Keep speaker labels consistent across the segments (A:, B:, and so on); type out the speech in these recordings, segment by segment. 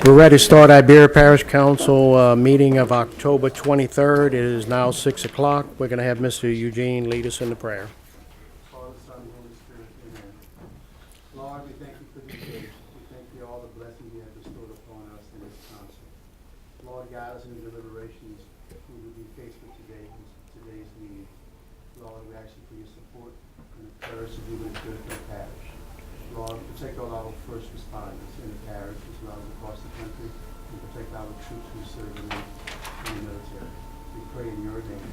A: We're ready to start Iberia Parish Council meeting of October 23rd. It is now 6 o'clock. We're going to have Mr. Eugene lead us in the prayer.
B: Father, Son, and Holy Spirit, amen. Lord, we thank you for this day. We thank you for all the blessings you have bestowed upon us in this council. Lord, guide us in the deliberations we will be faced with today, in today's meeting. Lord, we ask you for your support and the courage to do what is good for the parish. Lord, protect all our first responders in the parish as well as across the country, and protect our troops who serve in the military. We pray in your name.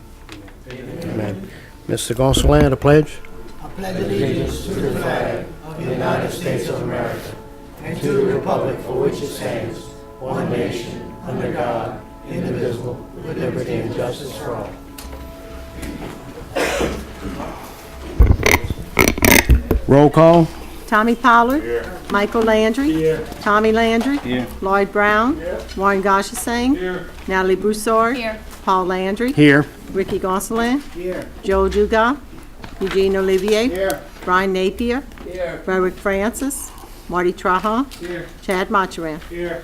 B: Amen.
A: Amen. Mr. Gonsalas, the pledge.
C: I pledge allegiance to the flag of the United States of America and to the republic for which it stands, one nation, under God, indivisible, with liberty and justice for all.
A: Roll call.
D: Tommy Pollard. Here. Michael Landry. Here. Tommy Landry. Here. Lloyd Brown. Here. Warren Goshasing. Here. Natalie Broussard. Here. Paul Landry.
A: Here.
D: Ricky Gonsalas.
B: Here.
D: Joe Dugas. Eugene Olivier.
B: Here.
D: Brian Napier.
B: Here.
D: Frederick Francis. Marty Trahan.
B: Here.
D: Chad Macharan.
B: Here.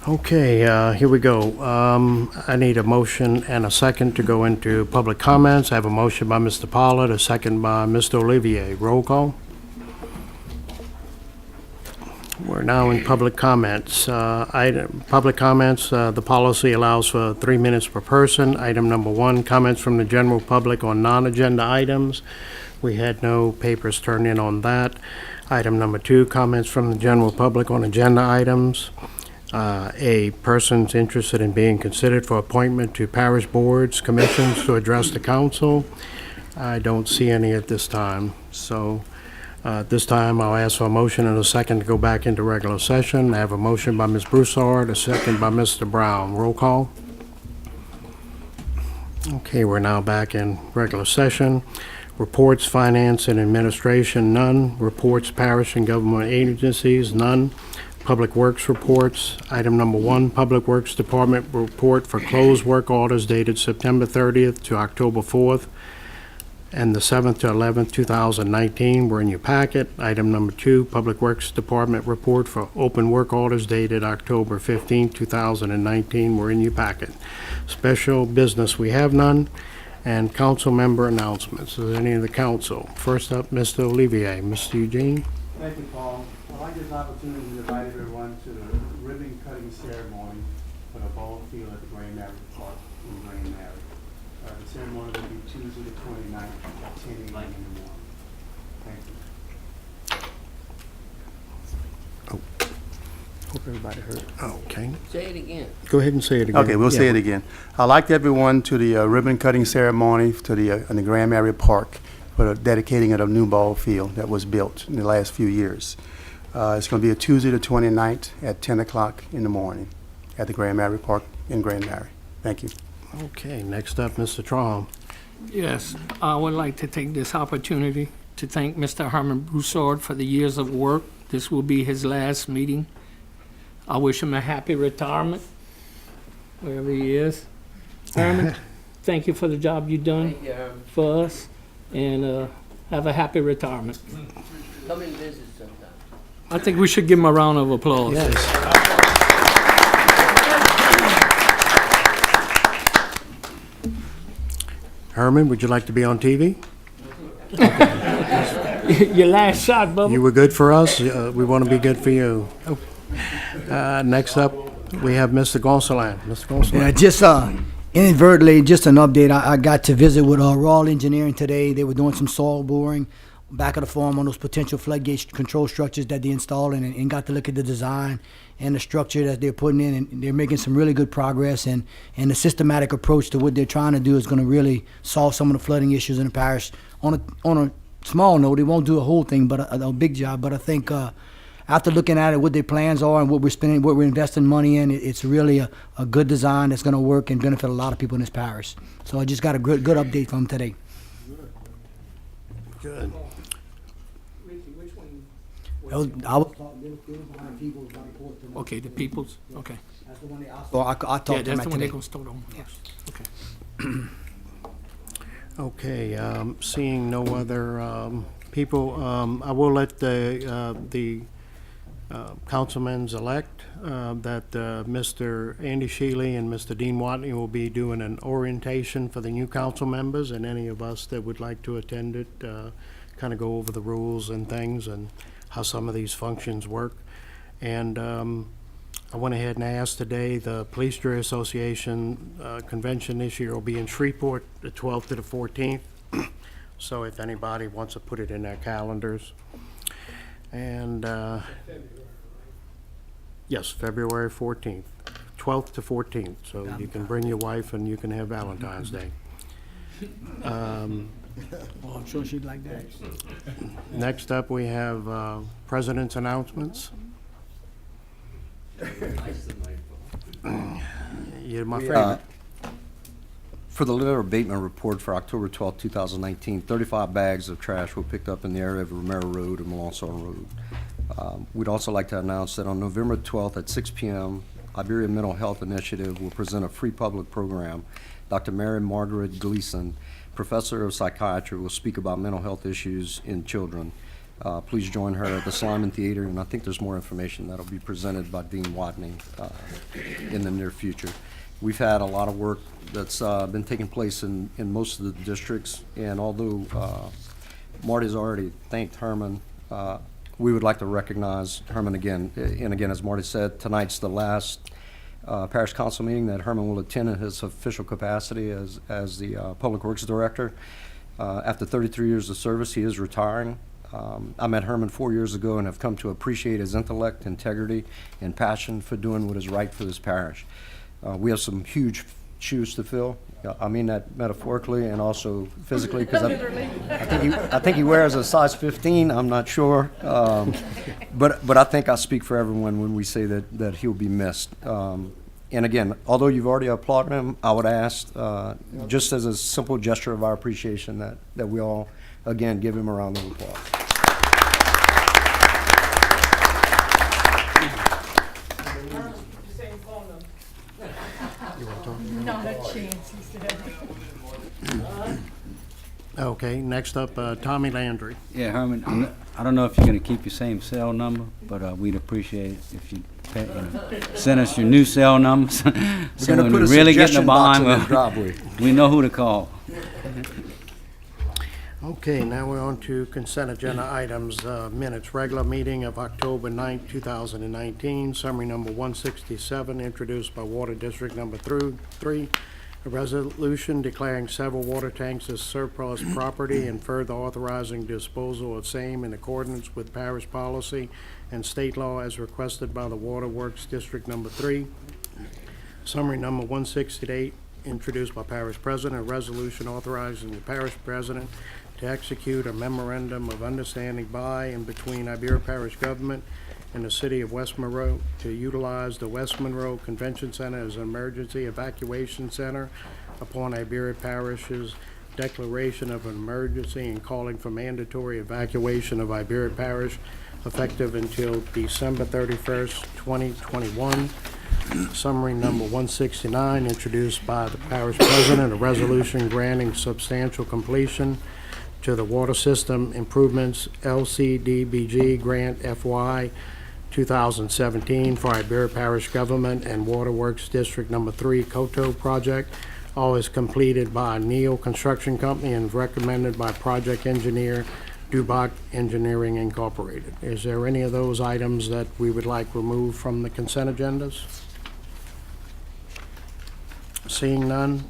A: Okay, here we go. I need a motion and a second to go into public comments. I have a motion by Mr. Pollard, a second by Mr. Olivier. Roll call. We're now in public comments. Public comments, the policy allows for 3 minutes per person. Item number 1, comments from the general public on non-agenda items. We had no papers turned in on that. Item number 2, comments from the general public on agenda items. A person's interested in being considered for appointment to parish boards, commissions to address the council. I don't see any at this time. So at this time, I'll ask for a motion and a second to go back into regular session. I have a motion by Ms. Broussard, a second by Mr. Brown. Roll call. Okay, we're now back in regular session. Reports, finance, and administration, none. Reports, parish and government agencies, none. Public Works reports. Item number 1, Public Works Department report for closed work orders dated September 30th to October 4th and the 7th to 11th, 2019 were in your packet. Item number 2, Public Works Department report for open work orders dated October 15th, 2019 were in your packet. Special business, we have none. And council member announcements. Is there any of the council? First up, Mr. Olivier. Mr. Eugene.
B: Thank you, Paul. I'd like this opportunity to invite everyone to the ribbon cutting ceremony for the ball field at the Grand Mary Park in Grand Mary. The ceremony will be Tuesday the 29th at 10 a.m. in the morning. Thank you.
A: Hope everybody heard. Okay.
E: Say it again.
A: Go ahead and say it again.
B: Okay, we'll say it again. I'd like everyone to the ribbon cutting ceremony to in the Grand Mary Park for the dedicating of a new ball field that was built in the last few years. It's going to be a Tuesday the 29th at 10 o'clock in the morning at the Grand Mary Park in Grand Mary. Thank you.
A: Okay, next up, Mr. Traum.
E: Yes, I would like to take this opportunity to thank Mr. Herman Broussard for the years of work. This will be his last meeting. I wish him a happy retirement, wherever he is. Herman, thank you for the job you've done for us, and have a happy retirement.
F: Come and visit sometime.
E: I think we should give him a round of applause.
A: Yes. Herman, would you like to be on TV?
E: Your last shot, Bubba.
A: You were good for us. We want to be good for you. Next up, we have Mr. Gonsalas. Mr. Gonsalas.
C: Yeah, just inadvertently, just an update. I got to visit with Raw Engineering today. They were doing some soil boring back of the farm on those potential floodgate control structures that they installed, and got to look at the design and the structure that they're putting in, and they're making some really good progress, and the systematic approach to what they're trying to do is going to really solve some of the flooding issues in the parish. On a small note, it won't do a whole thing, but a big job. But I think after looking at it, what their plans are and what we're spending, what we're investing money in, it's really a good design that's going to work and benefit a lot of people in this parish. So I just got a good update from them today.
A: Good.
E: Ricky, which one
C: I was behind People's right court tonight.
E: Okay, the Peoples, okay.
C: That's the one they, I talked
E: Yeah,
C: to them
E: that's the one they're
C: today.
E: gonna start on first. Okay.
A: Okay, seeing no other people, I will let the councilmans-elect that Mr. Andy Shealy and Mr. Dean Watney will be doing an orientation for the new council members, and any of us that would like to attend it, kind of go over the rules and things and how some of these functions work. And I went ahead and asked today, the Police Jury Association convention this year will be in Shreveport, the 12th to the 14th. So if anybody wants to put it in their calendars. And, yes, February 14th, 12th to 14th. So you can bring your wife and you can have Valentine's Day.
C: Oh, I'm sure she'd like that.
A: Next up, we have president's announcements. You're my favorite.
G: For the litter abatement report for October 12, 2019, 35 bags of trash were picked up in the area of Romero Road and Melanson Road. We'd also like to announce that on November 12th at 6 p.m., Iberia Mental Health Initiative will present a free public program. Dr. Mary Margaret Gleason, professor of psychiatry, will speak about mental health issues in children. Please join her at the Slyman Theater, and I think there's more information that'll be presented by Dean Watney in the near future. We've had a lot of work that's been taking place in most of the districts, and although Marty's already thanked Herman, we would like to recognize Herman again. And again, as Marty said, tonight's the last parish council meeting that Herman will attend in his official capacity as the Public Works Director. After 33 years of service, he is retiring. I met Herman 4 years ago and have come to appreciate his intellect, integrity, and passion for doing what is right for this parish. We have some huge shoes to fill. I mean that metaphorically and also physically, because I think he wears a size 15. I'm not sure, but I think I speak for everyone when we say that he'll be missed. And again, although you've already applauded him, I would ask, just as a simple gesture of our appreciation, that we all again give him a round of applause.
A: Okay, next up, Tommy Landry.
H: Yeah, Herman, I don't know if you're going to keep your same cell number, but we'd appreciate it if you send us your new cell numbers. So
G: gonna
H: when
G: put
H: we
G: a
H: really get in the
G: suggestion box in
H: bind,
G: his driveway.
H: we know who to call.
A: Okay, now we're on to consent agenda items, minutes. Regular meeting of October 9th, 2019, summary number 167, introduced by Water District number 3. A resolution declaring several water tanks as surplus property and further authorizing disposal of same in accordance with parish policy and state law as requested by the Water Works District number 3. Summary number 168, introduced by Parish President, a resolution authorizing the Parish President to execute a memorandum of understanding by and between Iberia Parish Government and the City of West Monroe to utilize the West Monroe Convention Center as an emergency evacuation center upon Iberia Parish's declaration of an emergency and calling for mandatory evacuation of Iberia Parish effective until December 31st, 2021. Summary number 169, introduced by the Parish President, a resolution granting substantial completion to the Water System Improvements LCDBG Grant FY 2017 for Iberia Parish Government and Water Works District number 3 COTO project. All is completed by Neal Construction Company and recommended by project engineer Dubach Engineering Incorporated. Is there any of those items that we would like removed from the consent agendas? Seeing none,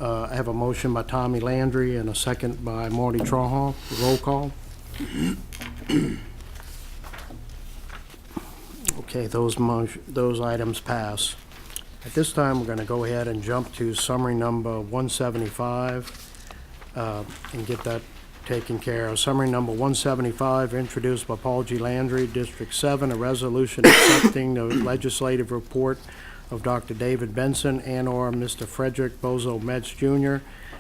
A: I have a motion by Tommy Landry and a second by Marty Trahan. Roll call. Okay, those items pass. At this time, we're going to go ahead and jump to summary number 175 and get that taken care of. Summary number 175, introduced by Paul G. Landry, District 7, a resolution accepting the legislative report of Dr. David Benson and/or Mr. Frederick Bozo Metz Jr.,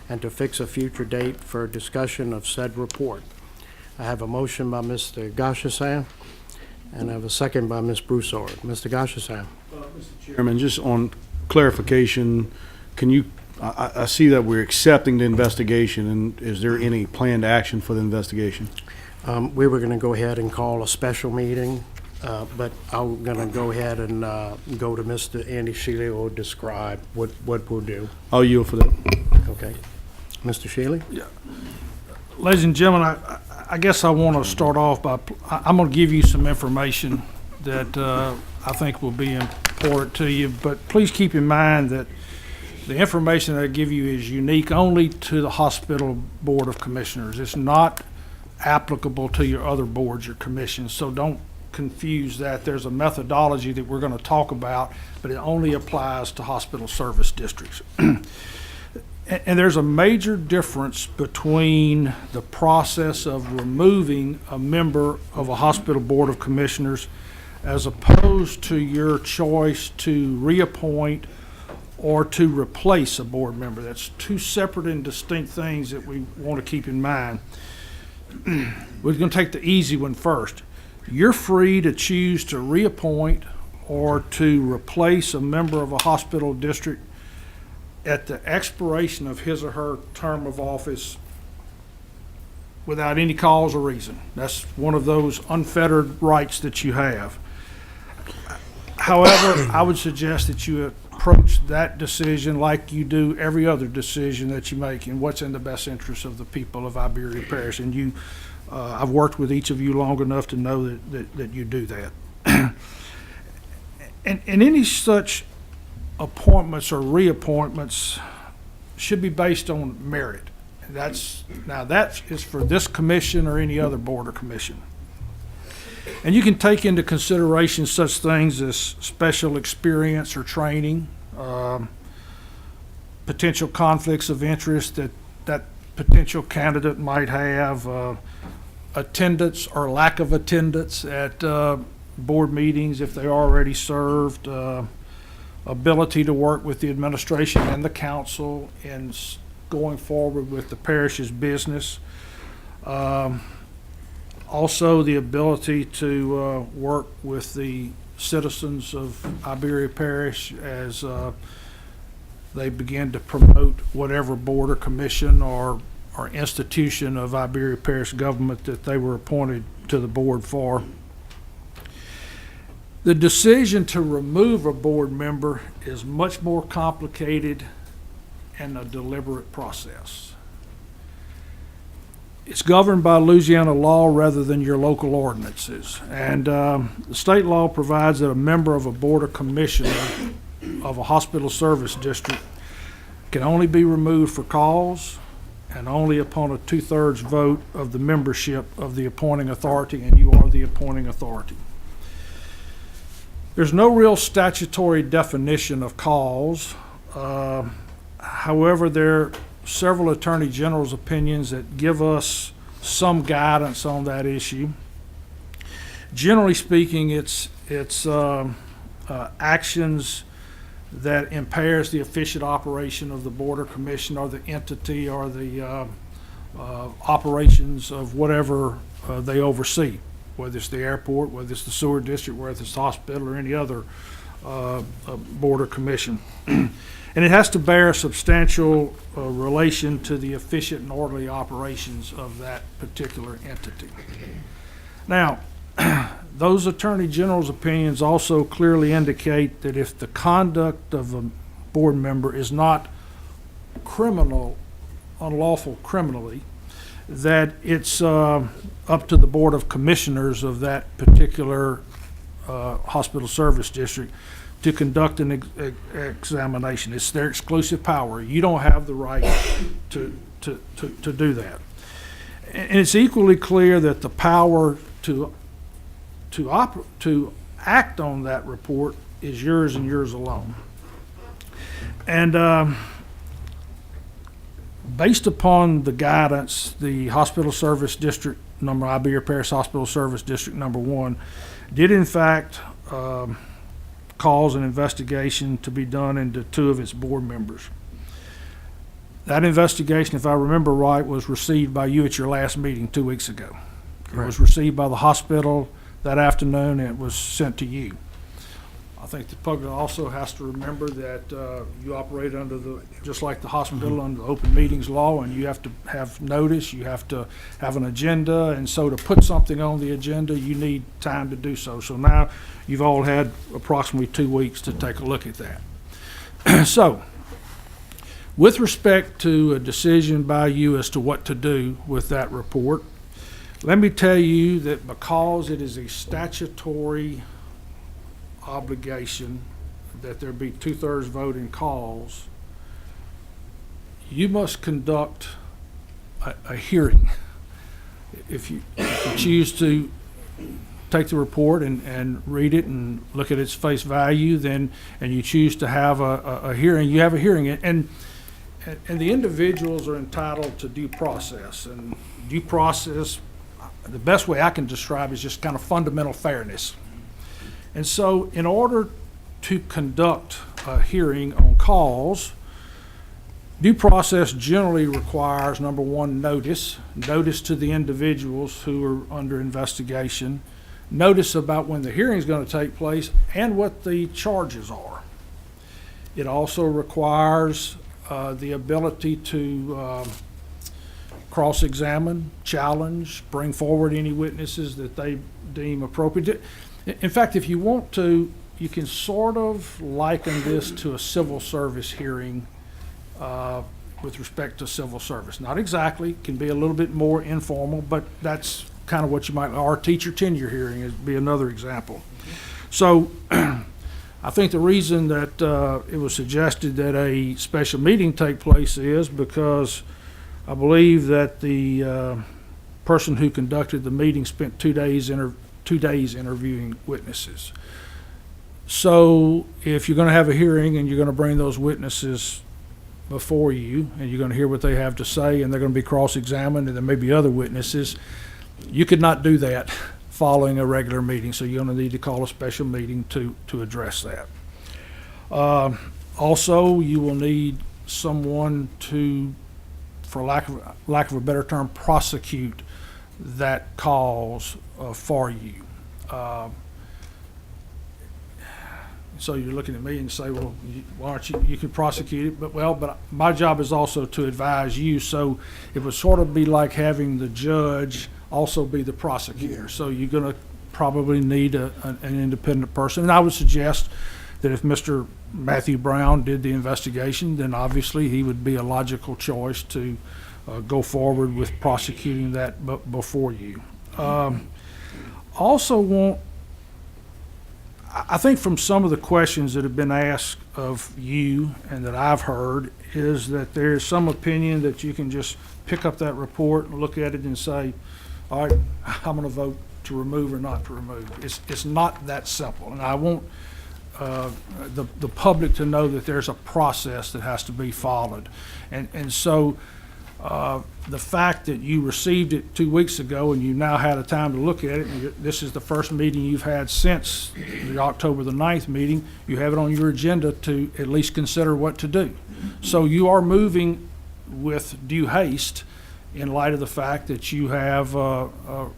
A: and to fix a future date for discussion of said report. I have a motion by Mr. Goshasan, and I have a second by Ms. Broussard. Mr. Goshasan.
I: Mr. Chairman, just on clarification, can you, I see that we're accepting the investigation, and is there any planned action for the investigation?
A: We were going to go ahead and call a special meeting, but I'm going to go ahead and go to Mr. Andy Shealy, who will describe what we'll do.
I: I'll yield for that.
A: Okay. Mr. Shealy?
J: Ladies and gentlemen, I guess I want to start off by, I'm going to give you some information that I think will be important to you, but please keep in mind that the information that I give you is unique only to the Hospital Board of Commissioners. It's not applicable to your other boards or commissions, so don't confuse that. There's a methodology that we're going to talk about, but it only applies to hospital service districts. And there's a major difference between the process of removing a member of a hospital board of commissioners as opposed to your choice to reappoint or to replace a board member. That's two separate and distinct things that we want to keep in mind. We're going to take the easy one first. You're free to choose to reappoint or to replace a member of a hospital district at the expiration of his or her term of office without any cause or reason. That's one of those unfettered rights that you have. However, I would suggest that you approach that decision like you do every other decision that you make and what's in the best interest of the people of Iberia Parish. And you, I've worked with each of you long enough to know that you do that. And any such appointments or reappointments should be based on merit. That is for this commission or any other board or commission. And you can take into consideration such things as special experience or training, potential conflicts of interest that potential candidate might have, attendance or lack of attendance at board meetings if they already served, ability to work with the administration and the council in going forward with the parish's business. Also, the ability to work with the citizens of Iberia Parish as they begin to promote whatever board or commission or institution of Iberia Parish government that they were appointed to the board for. The decision to remove a board member is much more complicated and a deliberate process. It's governed by Louisiana law rather than your local ordinances. And the state law provides that a member of a board or commission of a hospital service district can only be removed for cause and only upon a 2/3 vote of the membership of the appointing authority, and you are the appointing authority. There's no real statutory definition of cause. However, there are several attorney general's opinions that give us some guidance on that issue. Generally speaking, it's actions that impairs the efficient operation of the board or commission or the entity or the operations of whatever they oversee, whether it's the airport, whether it's the sewer district, whether it's the hospital or any other board or commission. And it has to bear a substantial relation to the efficient and orderly operations of that particular entity. Now, those Attorney General's opinions also clearly indicate that if the conduct of a board member is not criminal, unlawful criminally, that it's up to the Board of Commissioners of that particular hospital service district to conduct an examination. It's their exclusive power. You don't have the right to do that. And it's equally clear that the power to act on that report is yours and yours alone. And based upon the guidance, the Hospital Service District number, Iberia Parish Hospital Service District number 1, did in fact cause an investigation to be done into 2 of its board members. That investigation, if I remember right, was received by you at your last meeting 2 weeks ago. It was received by the hospital that afternoon, and it was sent to you. I think the public also has to remember that you operate under just like the hospital, under the open meetings law, and you have to have notice, you have to have an agenda, and so to put something on the agenda, you need time to do so. So now you've all had approximately 2 weeks to take a look at that. So, with respect to a decision by you as to what to do with that report, let me tell you that because it is a statutory obligation that there be 2/3 vote in calls, you must conduct a hearing. If you choose to take the report and read it and look at its face value, then, and you choose to have a hearing, you have a hearing. And the individuals are entitled to due process. And due process, the best way I can describe is just kind of fundamental fairness. And so in order to conduct a hearing on calls, due process generally requires, number one, notice to the individuals who are under investigation, notice about when the hearing is going to take place and what the charges are. It also requires the ability to cross-examine, challenge, bring forward any witnesses that they deem appropriate. In fact, if you want to, you can sort of liken this to a civil service hearing with respect to civil service. Not exactly, can be a little bit more informal, but that's kind of what you might, or teacher tenure hearing would be another example. So I think the reason that it was suggested that a special meeting take place is because I believe that the person who conducted the meeting spent 2 days interviewing witnesses. So if you're going to have a hearing and you're going to bring those witnesses before you and you're going to hear what they have to say and they're going to be cross-examined and there may be other witnesses, you could not do that following a regular meeting. So you're going to need to call a special meeting to address that. Also, you will need someone to, for lack of a better term, prosecute that cause for you. So you're looking at me and say, well, why aren't you could prosecute it, but my job is also to advise you, so it would sort of be like having the judge also be the prosecutor. So you're going to probably need an independent person, and I would suggest that if Mr. Matthew Brown did the investigation, then obviously he would be a logical choice to go forward with prosecuting that before you. Also I think from some of the questions that have been asked of you and that I've heard is that there's some opinion that you can just pick up that report and look at it and say, all right, I'm going to vote to remove or not to remove. It's not that simple. And I want the public to know that there's a process that has to be followed. And so the fact that you received it 2 weeks ago and you now had a time to look at it, and this is the first meeting you've had since the October the 9th meeting, you have it on your agenda to at least consider what to do. So you are moving with due haste in light of the fact that you have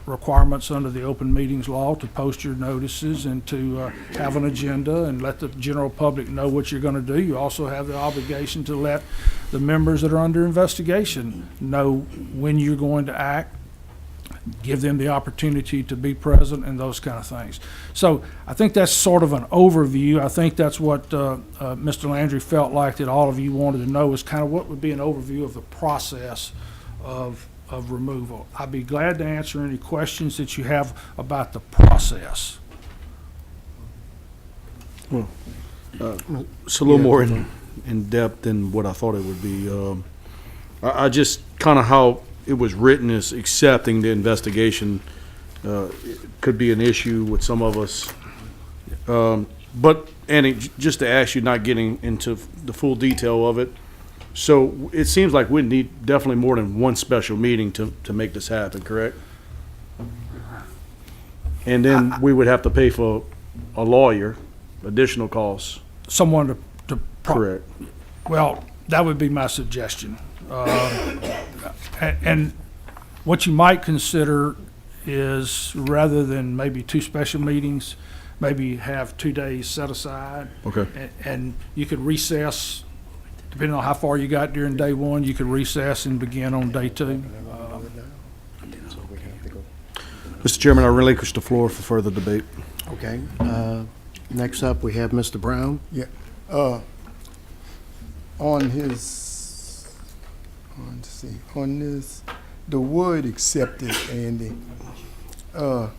J: requirements under the open meetings law to post your notices and to have an agenda and let the general public know what you're going to do. You also have the obligation to let the members that are under investigation know when you're going to act, give them the opportunity to be present and those kind of things. So I think that's sort of an overview. I think that's what Mr. Landry felt like that all of you wanted to know is kind of what would be an overview of the process of removal. I'd be glad to answer any questions that you have about the process.
I: It's a little more in depth than what I thought it would be. I just kind of how it was written is accepting the investigation could be an issue with some of us. But Annie, just to ask you, not getting into the full detail of it, so it seems like we need definitely more than one special meeting to make this happen, correct? And then we would have to pay for a lawyer, additional costs.
J: Someone to
I: Correct.
J: Well, that would be my suggestion. And what you might consider is, rather than maybe 2 special meetings, maybe have 2 days set aside.
I: Okay.
J: And you could recess, depending on how far you got during day 1, you could recess and begin on day 2.
I: Mr. Chairman, I relinquish the floor for further debate.
A: Okay. Next up, we have Mr. Brown.
K: Yeah, on his, let's see, on this, the word accepted, Andy, I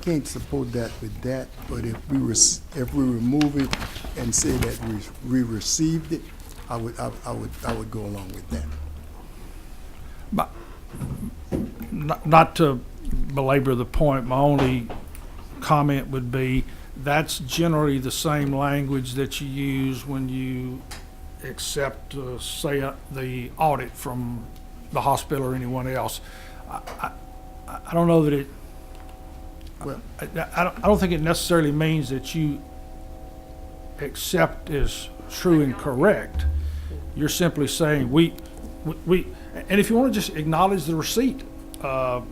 K: can't support that with that, but if we remove it and say that we received it, I would go along with that.
J: Not to belabor the point, my only comment would be, that's generally the same language that you use when you accept, say, the audit from the hospital or anyone else. I don't know that it,
K: Well,
J: I don't think it necessarily means that you accept as true and correct. You're simply saying, we, and if you want to just acknowledge the receipt,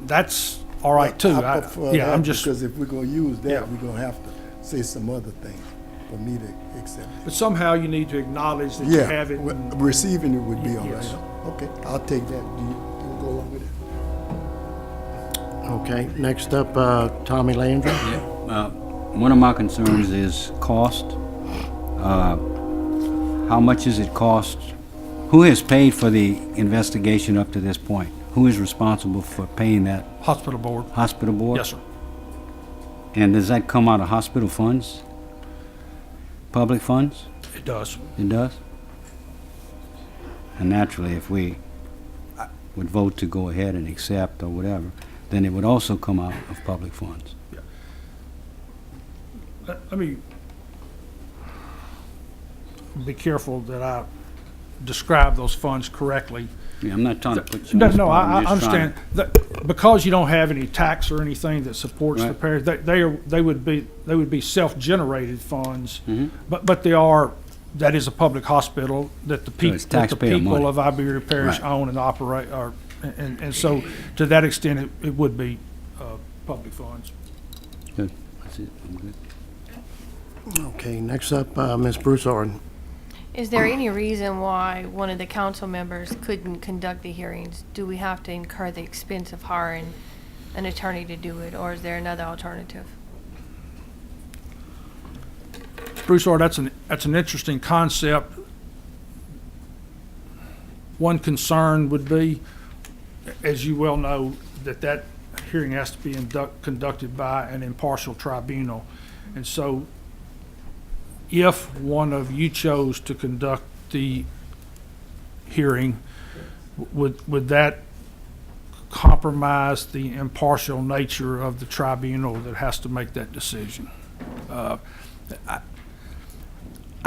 J: that's all right too.
K: I prefer
J: Yeah,
K: that
J: I'm just,
K: because if we're gonna use
J: Yeah.
K: that, we're gonna have to say some other things for me to accept it.
J: but somehow you need to acknowledge that you
K: Yeah,
J: have it.
K: well,
J: and-
K: receiving it would be all
J: Yes.
K: right. Okay, I'll take that. You'll go along with it?
A: Okay. Next up, Tommy Landry.
H: One of my concerns is cost. How much does it cost? Who has paid for the investigation up to this point? Who is responsible for paying that?
J: Hospital board.
H: Hospital board?
J: Yes, sir.
H: And does that come out of hospital funds? Public funds?
J: It does.
H: It does? And naturally, if we would vote to go ahead and accept or whatever, then it would also come out of public funds.
J: Let me be careful that I describe those funds correctly.
H: Yeah, I'm not trying to put you
J: No,
H: on the
J: no,
H: spot.
J: I
H: I'm just trying
J: understand. That because you don't have any tax or anything that supports the
H: Right.
J: parish, they would be self-generated funds.
H: Mhm.
J: But that is a public hospital that the
H: it's
J: that the
H: taxpayer
J: people
H: money.
J: of Iberia Parish
H: Right.
J: own and operate, and so to that extent, it would be public funds.
H: Good. That's it. I'm good.
A: Okay. Next up, Ms. Broussard.
L: Is there any reason why one of the council members couldn't conduct the hearings? Do we have to incur the expense of hiring an attorney to do it, or is there another alternative?
J: Broussard, that's an interesting concept. One concern would be, as you well know, that hearing has to be conducted by an impartial tribunal. And so if one of you chose to conduct the hearing, would that compromise the impartial nature of the tribunal that has to make that decision? I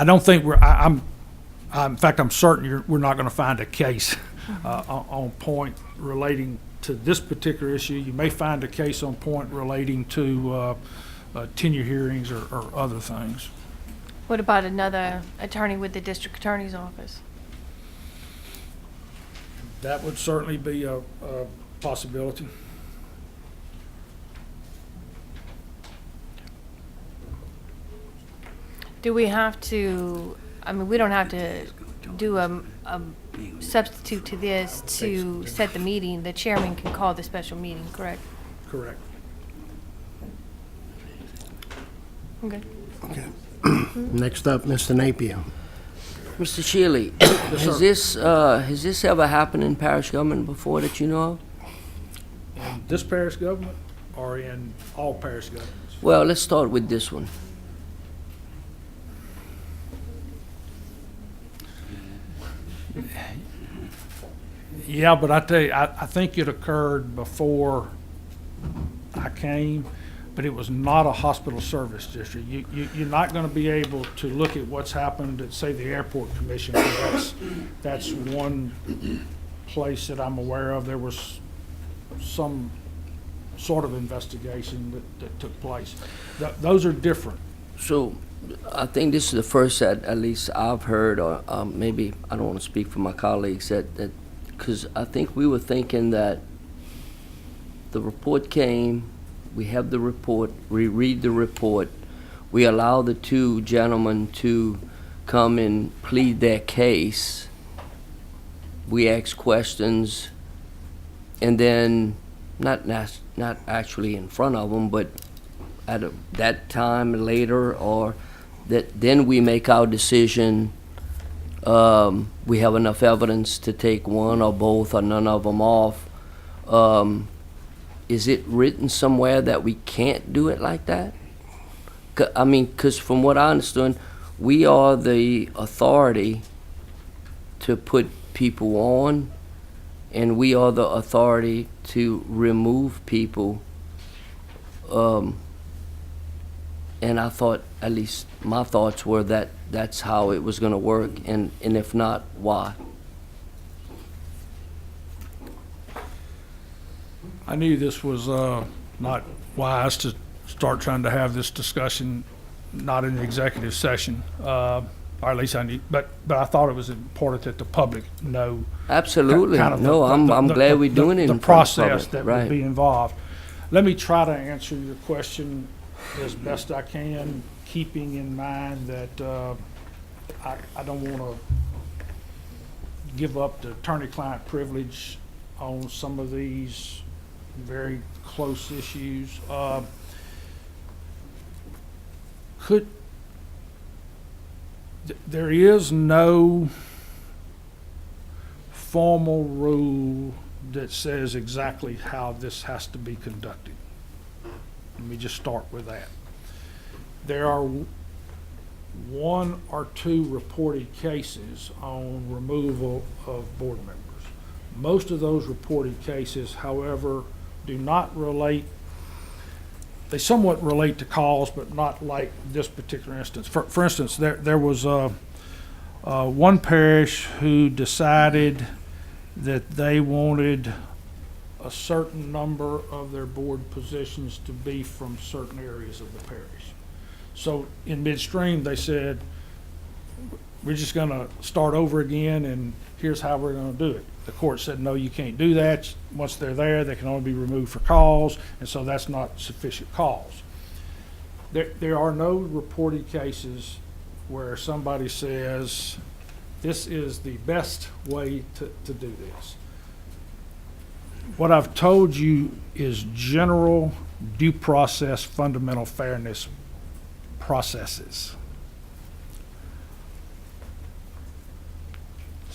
J: don't think in fact, I'm certain we're not going to find a case on point relating to this particular issue. You may find a case on point relating to tenure hearings or other things.
L: What about another attorney with the district attorney's office?
J: That would certainly be a possibility.
L: Do we have to, I mean, we don't have to do a substitute to this to set the meeting. The chairman can call the special meeting, correct?
J: Correct.
L: Okay.
A: Next up, Mr. Napier.
F: Mr. Shealy, has this ever happened in parish government before that you know of?
J: In this parish government or in all parish governments?
F: Well, let's start with this one.
J: Yeah, but I tell you, I think it occurred before I came, but it was not a hospital service district. You're not going to be able to look at what's happened at, say, the airport commission, because that's one place that I'm aware of. There was some sort of investigation that took place. Those are different.
F: So I think this is the first that at least I've heard, or maybe I don't want to speak for my colleagues, that because I think we were thinking that the report came, we have the report, we read the report, we allow the two gentlemen to come and plead their case, we ask questions, and then, not actually in front of them, but at that time later, or then we make our decision. We have enough evidence to take one or both or none of them off. Is it written somewhere that we can't do it like that? I mean, because from what I understand, we are the authority to put people on, and we are the authority to remove people. And I thought, at least my thoughts were that that's how it was going to work, and if not, why?
J: I knew this was not wise to start trying to have this discussion, not in the executive session, or at least I knew, but I thought it was important that the public know.
F: Absolutely.
J: kind of
F: No, I'm glad we're doing it
J: the
F: in front of the
J: process
F: public.
J: that would
F: Right.
J: be involved. Let me try to answer your question as best I can, keeping in mind that I don't want to give up the attorney-client privilege on some of these very close issues. There is no formal rule that says exactly how this has to be conducted. Let me just start with that. There are one or two reported cases on removal of board members. Most of those reported cases, however, do not relate, they somewhat relate to calls, but not like this particular instance. For instance, there was one parish who decided that they wanted a certain number of their board positions to be from certain areas of the parish. So in midstream, they said, we're just going to start over again, and here's how we're going to do it. The court said, no, you can't do that. Once they're there, they can only be removed for cause, and so that's not sufficient cause. There are no reported cases where somebody says, this is the best way to do this. What I've told you is general due process, fundamental fairness processes.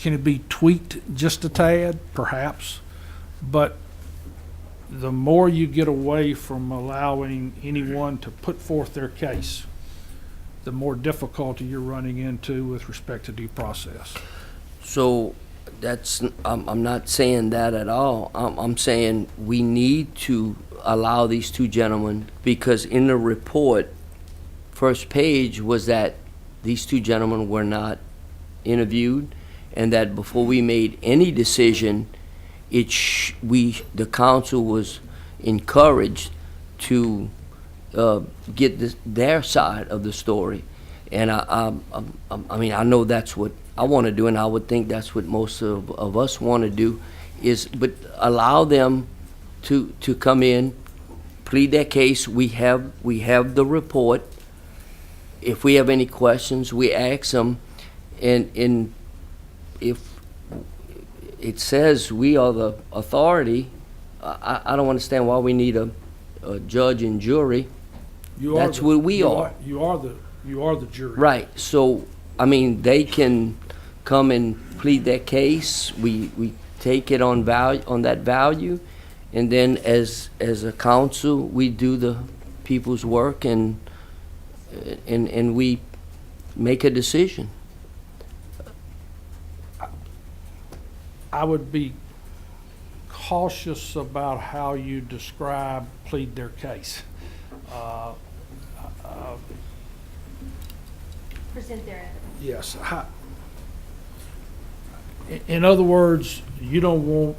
J: Can it be tweaked just a tad? Perhaps. But the more you get away from allowing anyone to put forth their case, the more difficulty you're running into with respect to due process.
F: So I'm not saying that at all. I'm saying we need to allow these two gentlemen, because in the report, first page was that these two gentlemen were not interviewed, and that before we made any decision, the council was encouraged to get their side of the story. And I mean, I know that's what I want to do, and I would think that's what most of us want to do, but allow them to come in, plead their case. We have the report. If we have any questions, we ask them, and if it says we are the authority, I don't understand why we need a judge and jury. That's what we are.
J: You are the jury.
F: Right. So, I mean, they can come and plead their case. We take it on that value, and then as a council, we do the people's work, and we make a decision.
J: I would be cautious about how you describe plead their case.
L: Present their evidence.
J: Yes. In other words, you don't want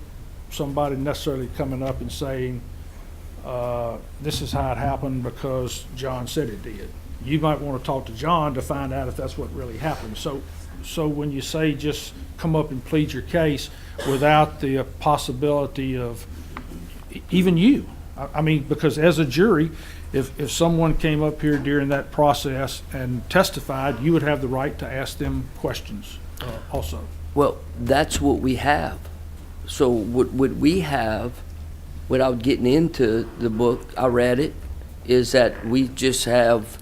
J: somebody necessarily coming up and saying, this is how it happened because John said it did. You might want to talk to John to find out if that's what really happened. So when you say just come up and plead your case without the possibility of even you. I mean, because as a jury, if someone came up here during that process and testified, you would have the right to ask them questions also.
F: Well, that's what we have. So what we have, without getting into the book, I read it, is that we just have,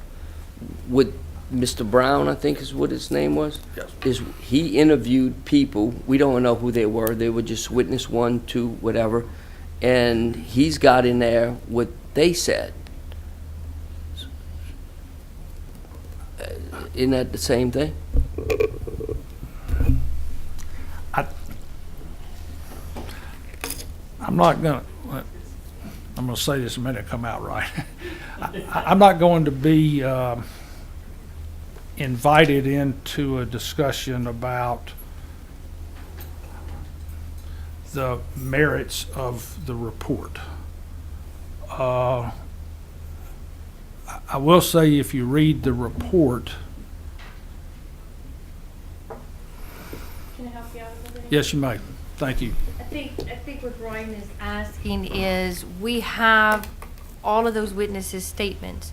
F: with Mr. Brown, I think is what his name was?
J: Yes.
F: Is he interviewed people, we don't know who they were just witness 1, 2, whatever, and he's got in there what they said. Isn't that the same thing?
J: I'm gonna say this a minute, come out right. I'm not going to be invited into a discussion about the merits of the report. I will say, if you read the report.
L: Can I help you out a little bit?
J: Yes, you may. Thank you.
L: I think what Brian is asking is, we have all of those witnesses' statements.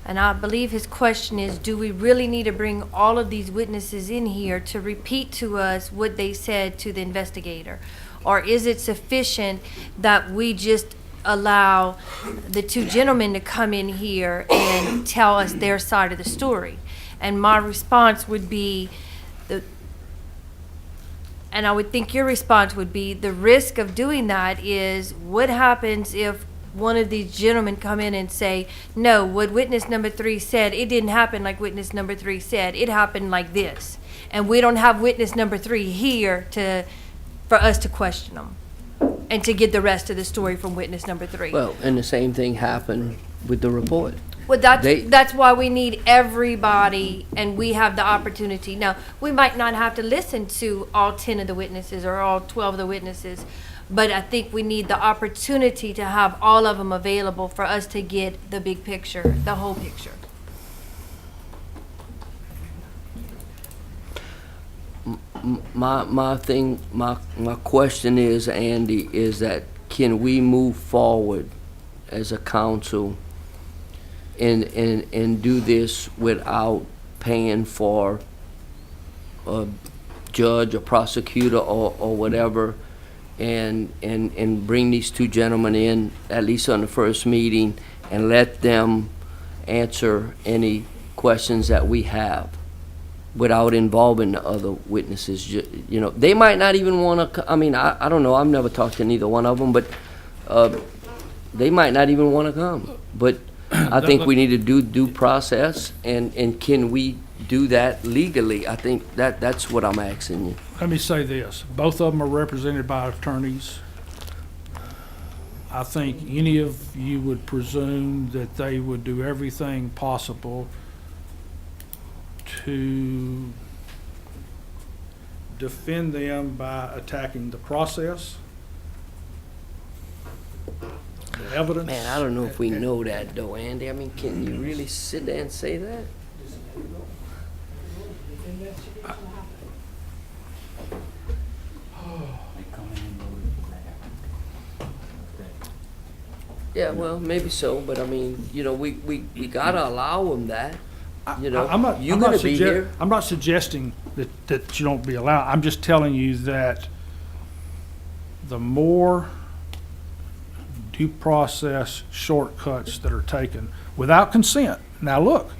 L: And I believe his question is, do we really need to bring all of these witnesses in here to repeat to us what they said to the investigator? Or is it sufficient that we just allow the two gentlemen to come in here and tell us their side of the story? And my response would be, and I would think your response would be, the risk of doing that is, what happens if one of these gentlemen come in and say, no, what witness number 3 said, it didn't happen like witness number 3 said, it happened like this. And we don't have witness number 3 here for us to question them and to get the rest of the story from witness number 3.
F: Well, and the same thing happened with the report.
L: Well, that's why we need everybody, and we have the opportunity. Now, we might not have to listen to all 10 of the witnesses or all 12 of the witnesses, but I think we need the opportunity to have all of them available for us to get the big picture, the whole picture.
F: My question is, Andy, is that can we move forward as a council and do this without paying for a judge or prosecutor or whatever, and bring these two gentlemen in, at least on the first meeting, and let them answer any questions that we have without involving the other witnesses? You know, they might not even want to, I mean, I don't know, I've never talked to neither one of them, but they might not even want to come. But I think we need to do due process, and can we do that legally? I think that's what I'm asking you.
J: Let me say this, both of them are represented by attorneys. I think any of you would presume that they would do everything possible to defend them by attacking the process, the evidence.
F: Man, I don't know if we know that though, Andy. I mean, can you really sit there and say that? Yeah, well, maybe so, but I mean, you know, we gotta allow them that. You know, you're gonna be here.
J: I'm not suggesting that you don't be allowed. I'm just telling you that the more due process shortcuts that are taken without consent. Now, look.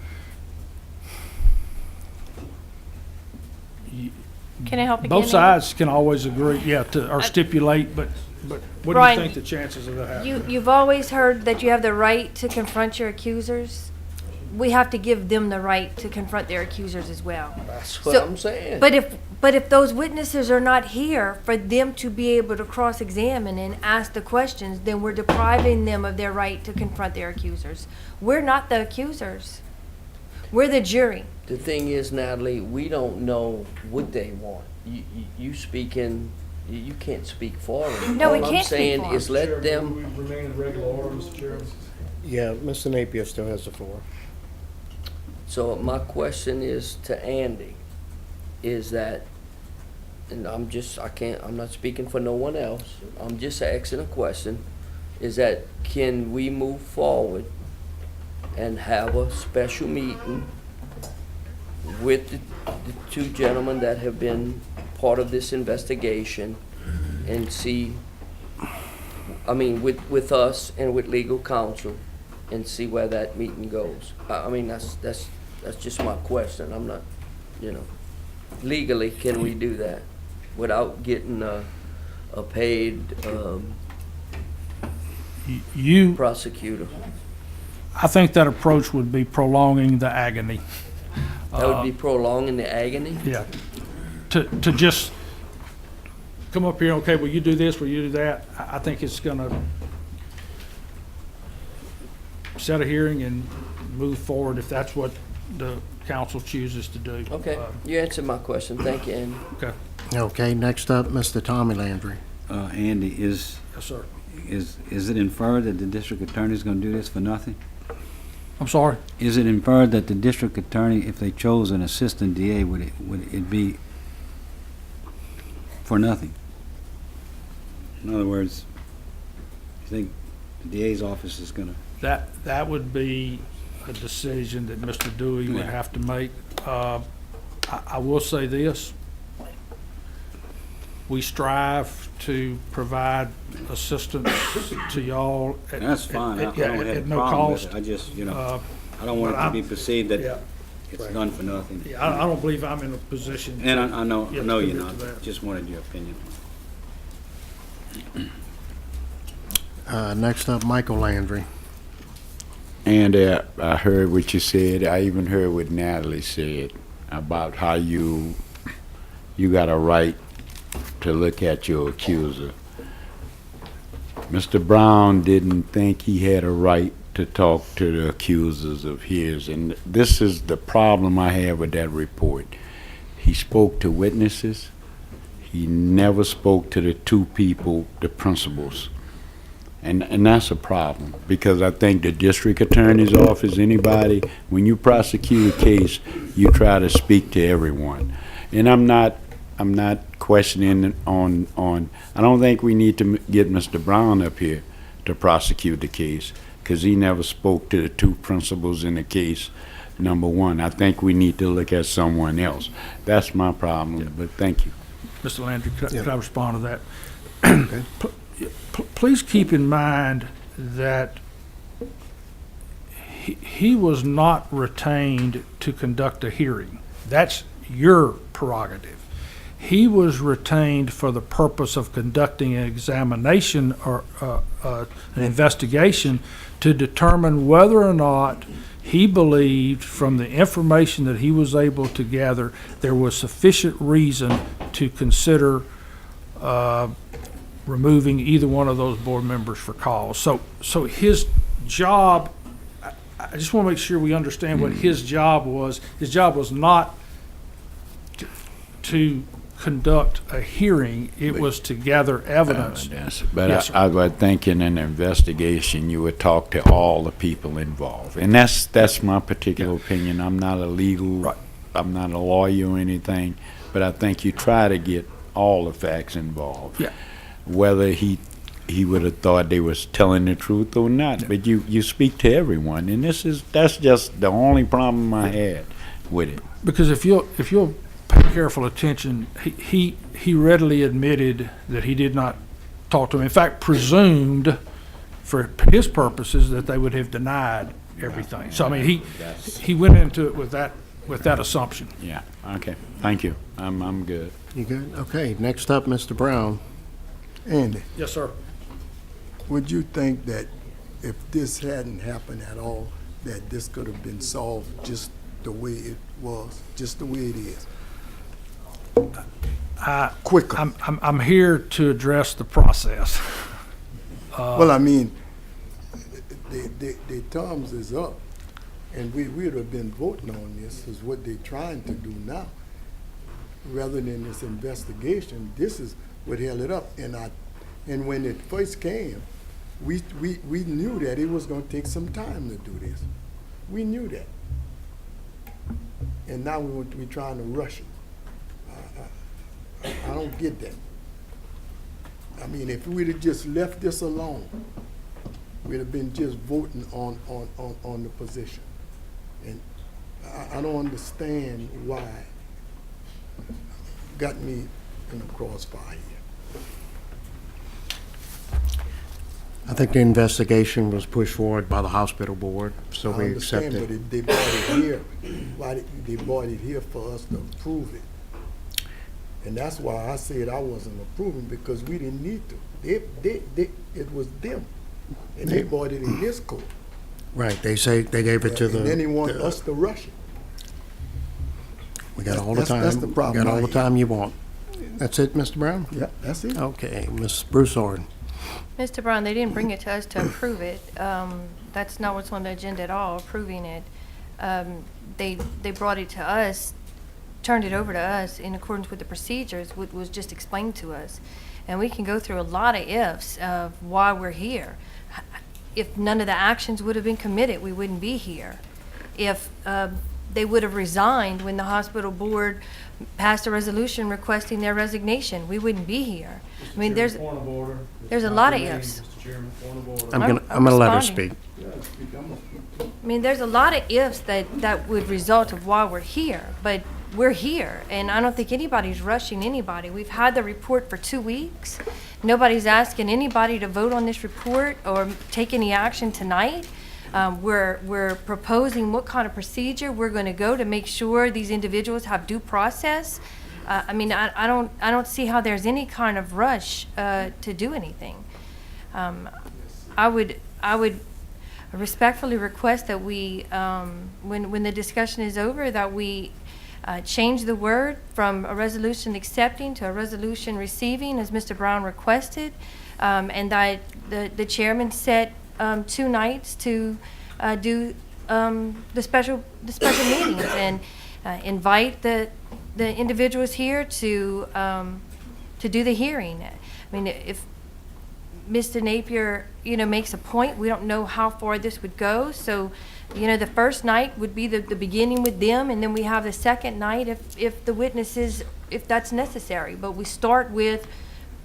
L: Can I help again?
J: Both sides can always agree, or stipulate, but what do you
L: Brian,
J: think the chances of that happening?
L: You've always heard that you have the right to confront your accusers. We have to give them the right to confront their accusers as well.
F: That's what I'm saying.
L: But if those witnesses are not here for them to be able to cross-examine and ask the questions, then we're depriving them of their right to confront their accusers. We're not the accusers. We're the jury.
F: The thing is, Natalie, we don't know what they want. You speaking, you can't speak for them.
L: No, we
F: All
L: can't
F: I'm
L: speak
F: saying
L: for
F: is let them.
J: We remain in regular order, Mr. Chairman.
A: Yeah, Mr. Napier still has the floor.
F: So my question is to Andy, is that, and I'm not speaking for no one else, I'm just asking a question, is that can we move forward and have a special meeting with the two gentlemen that have been part of this investigation and see, I mean, with us and with legal counsel, and see where that meeting goes. I mean, that's just my question. I'm not, legally, can we do that without getting a paid
J: You,
F: prosecutor?
J: I think that approach would be prolonging the agony.
F: That would be prolonging the agony?
J: Yeah. To just come up here, okay, will you do this, will you do that? I think it's gonna set a hearing and move forward if that's what the council chooses to do.
F: Okay, you answered my question. Thank you, Andy.
J: Okay,
A: Okay, next up, Mr. Tommy Landry.
H: Andy,
J: yes, sir.
H: is it inferred that the district attorney is gonna do this for nothing?
J: I'm sorry?
H: Is it inferred that the district attorney, if they chose an assistant DA, would it be for nothing? In other words, you think the DA's office is gonna?
J: That would be a decision that Mr. Dewey would
H: Yeah.
J: have to make. I will say this. We strive to provide assistance to y'all.
H: That's fine. I don't
J: Yeah,
H: have a
J: at no
H: problem with
J: cost.
H: it. I just, I don't
J: but
H: want it to be perceived
J: yeah.
H: that it's done for nothing.
J: Yeah, I don't believe I'm in a position.
H: And I know
J: Yeah,
H: you're
J: commit
H: not.
J: to that.
H: Just wanted your opinion.
A: Next up, Michael Landry.
M: And I heard what you said. I even heard what Natalie said about how you got a right to look at your accuser. Mr. Brown didn't think he had a right to talk to the accusers of his, and this is the problem I have with that report. He spoke to witnesses. He never spoke to the two people, the principals. And that's a problem, because I think the district attorney's office, anybody, when you prosecute a case, you try to speak to everyone. And I'm not questioning on, I don't think we need to get Mr. Brown up here to prosecute the case, because he never spoke to the two principals in the case, number one. I think we need to look at someone else. That's my problem, but thank you.
J: Mr. Landry, could I respond to that? Please keep in mind that he was not retained to conduct a hearing. That's your prerogative. He was retained for the purpose of conducting an examination or an investigation to determine whether or not he believed, from the information that he was able to gather, there was sufficient reason to consider removing either one of those board members for cause. So his job, I just want to make sure we understand what his job was. His job was not to conduct a hearing, it was to gather evidence.
M: But
J: Yes, sir.
M: I would think in an investigation, you would talk to all the people involved. And that's my particular opinion. I'm not a legal, I'm not a lawyer or anything, but I think you try to get all the facts involved.
J: Yeah.
M: Whether he would have thought they was telling the truth or not, but you speak to everyone, and that's just the only problem I had with it.
J: Because if you'll pay careful attention, he readily admitted that he did not talk to him. In fact, presumed for his purposes that they would have denied everything. So I mean, he went into it with that assumption.
M: Yeah, okay, thank you. I'm good.
A: You good? Okay, next up, Mr. Brown.
K: Andy,
J: Yes, sir.
K: would you think that if this hadn't happened at all, that this could have been solved just the way it was, just the way it is? Quicker.
J: I'm here to address the process.
K: Well, I mean, the terms is up, and we would have been voting on this, is what they're trying to do now. Rather than this investigation, this is what held it up. And when it first came, we knew that it was gonna take some time to do this. We knew that. And now we're trying to rush it. I don't get that. I mean, if we'd have just left this alone, we'd have been just voting on the position. And I don't understand why got me in the crossfire here.
A: I think the investigation was pushed forward by the hospital board, so
K: I
A: we
K: understand,
A: accept
K: but
A: it.
K: if they brought it here, why did they brought it here for us to approve it? And that's why I said I wasn't approving, because we didn't need to. It was them, and they brought it in this court.
A: Right, they say they gave it to the.
K: And then they want us to rush it.
A: We got all the time.
K: That's the problem
A: We got all
K: I
A: the
K: hear.
A: time you want. That's it, Mr. Brown?
K: Yeah, that's it.
A: Okay, Ms. Broussard.
L: Mr. Brown, they didn't bring it to us to approve it. That's not what's on the agenda at all, approving it. They brought it to us, turned it over to us in accordance with the procedures, what was just explained to us. And we can go through a lot of ifs of why we're here. If none of the actions would have been committed, we wouldn't be here. If they would have resigned when the hospital board passed a resolution requesting their resignation, we wouldn't be here. I mean, there's a lot of ifs.
A: I'm gonna let her
L: responding.
A: speak.
L: I mean, there's a lot of ifs that would result of why we're here, but we're here, and I don't think anybody's rushing anybody. We've had the report for 2 weeks. Nobody's asking anybody to vote on this report or take any action tonight. We're proposing what kind of procedure we're going to go to make sure these individuals have due process. I mean, I don't see how there's any kind of rush to do anything. I would respectfully request that we, when the discussion is over, that we change the word from a resolution accepting to a resolution receiving, as Mr. Brown requested, and that the chairman set 2 nights to do the special meetings and invite the individuals here to do the hearing. I mean, if Mr. Napier, makes a point, we don't know how far this would go, so, the first night would be the beginning with them, and then we have the second night if the witnesses, if that's necessary. But we start with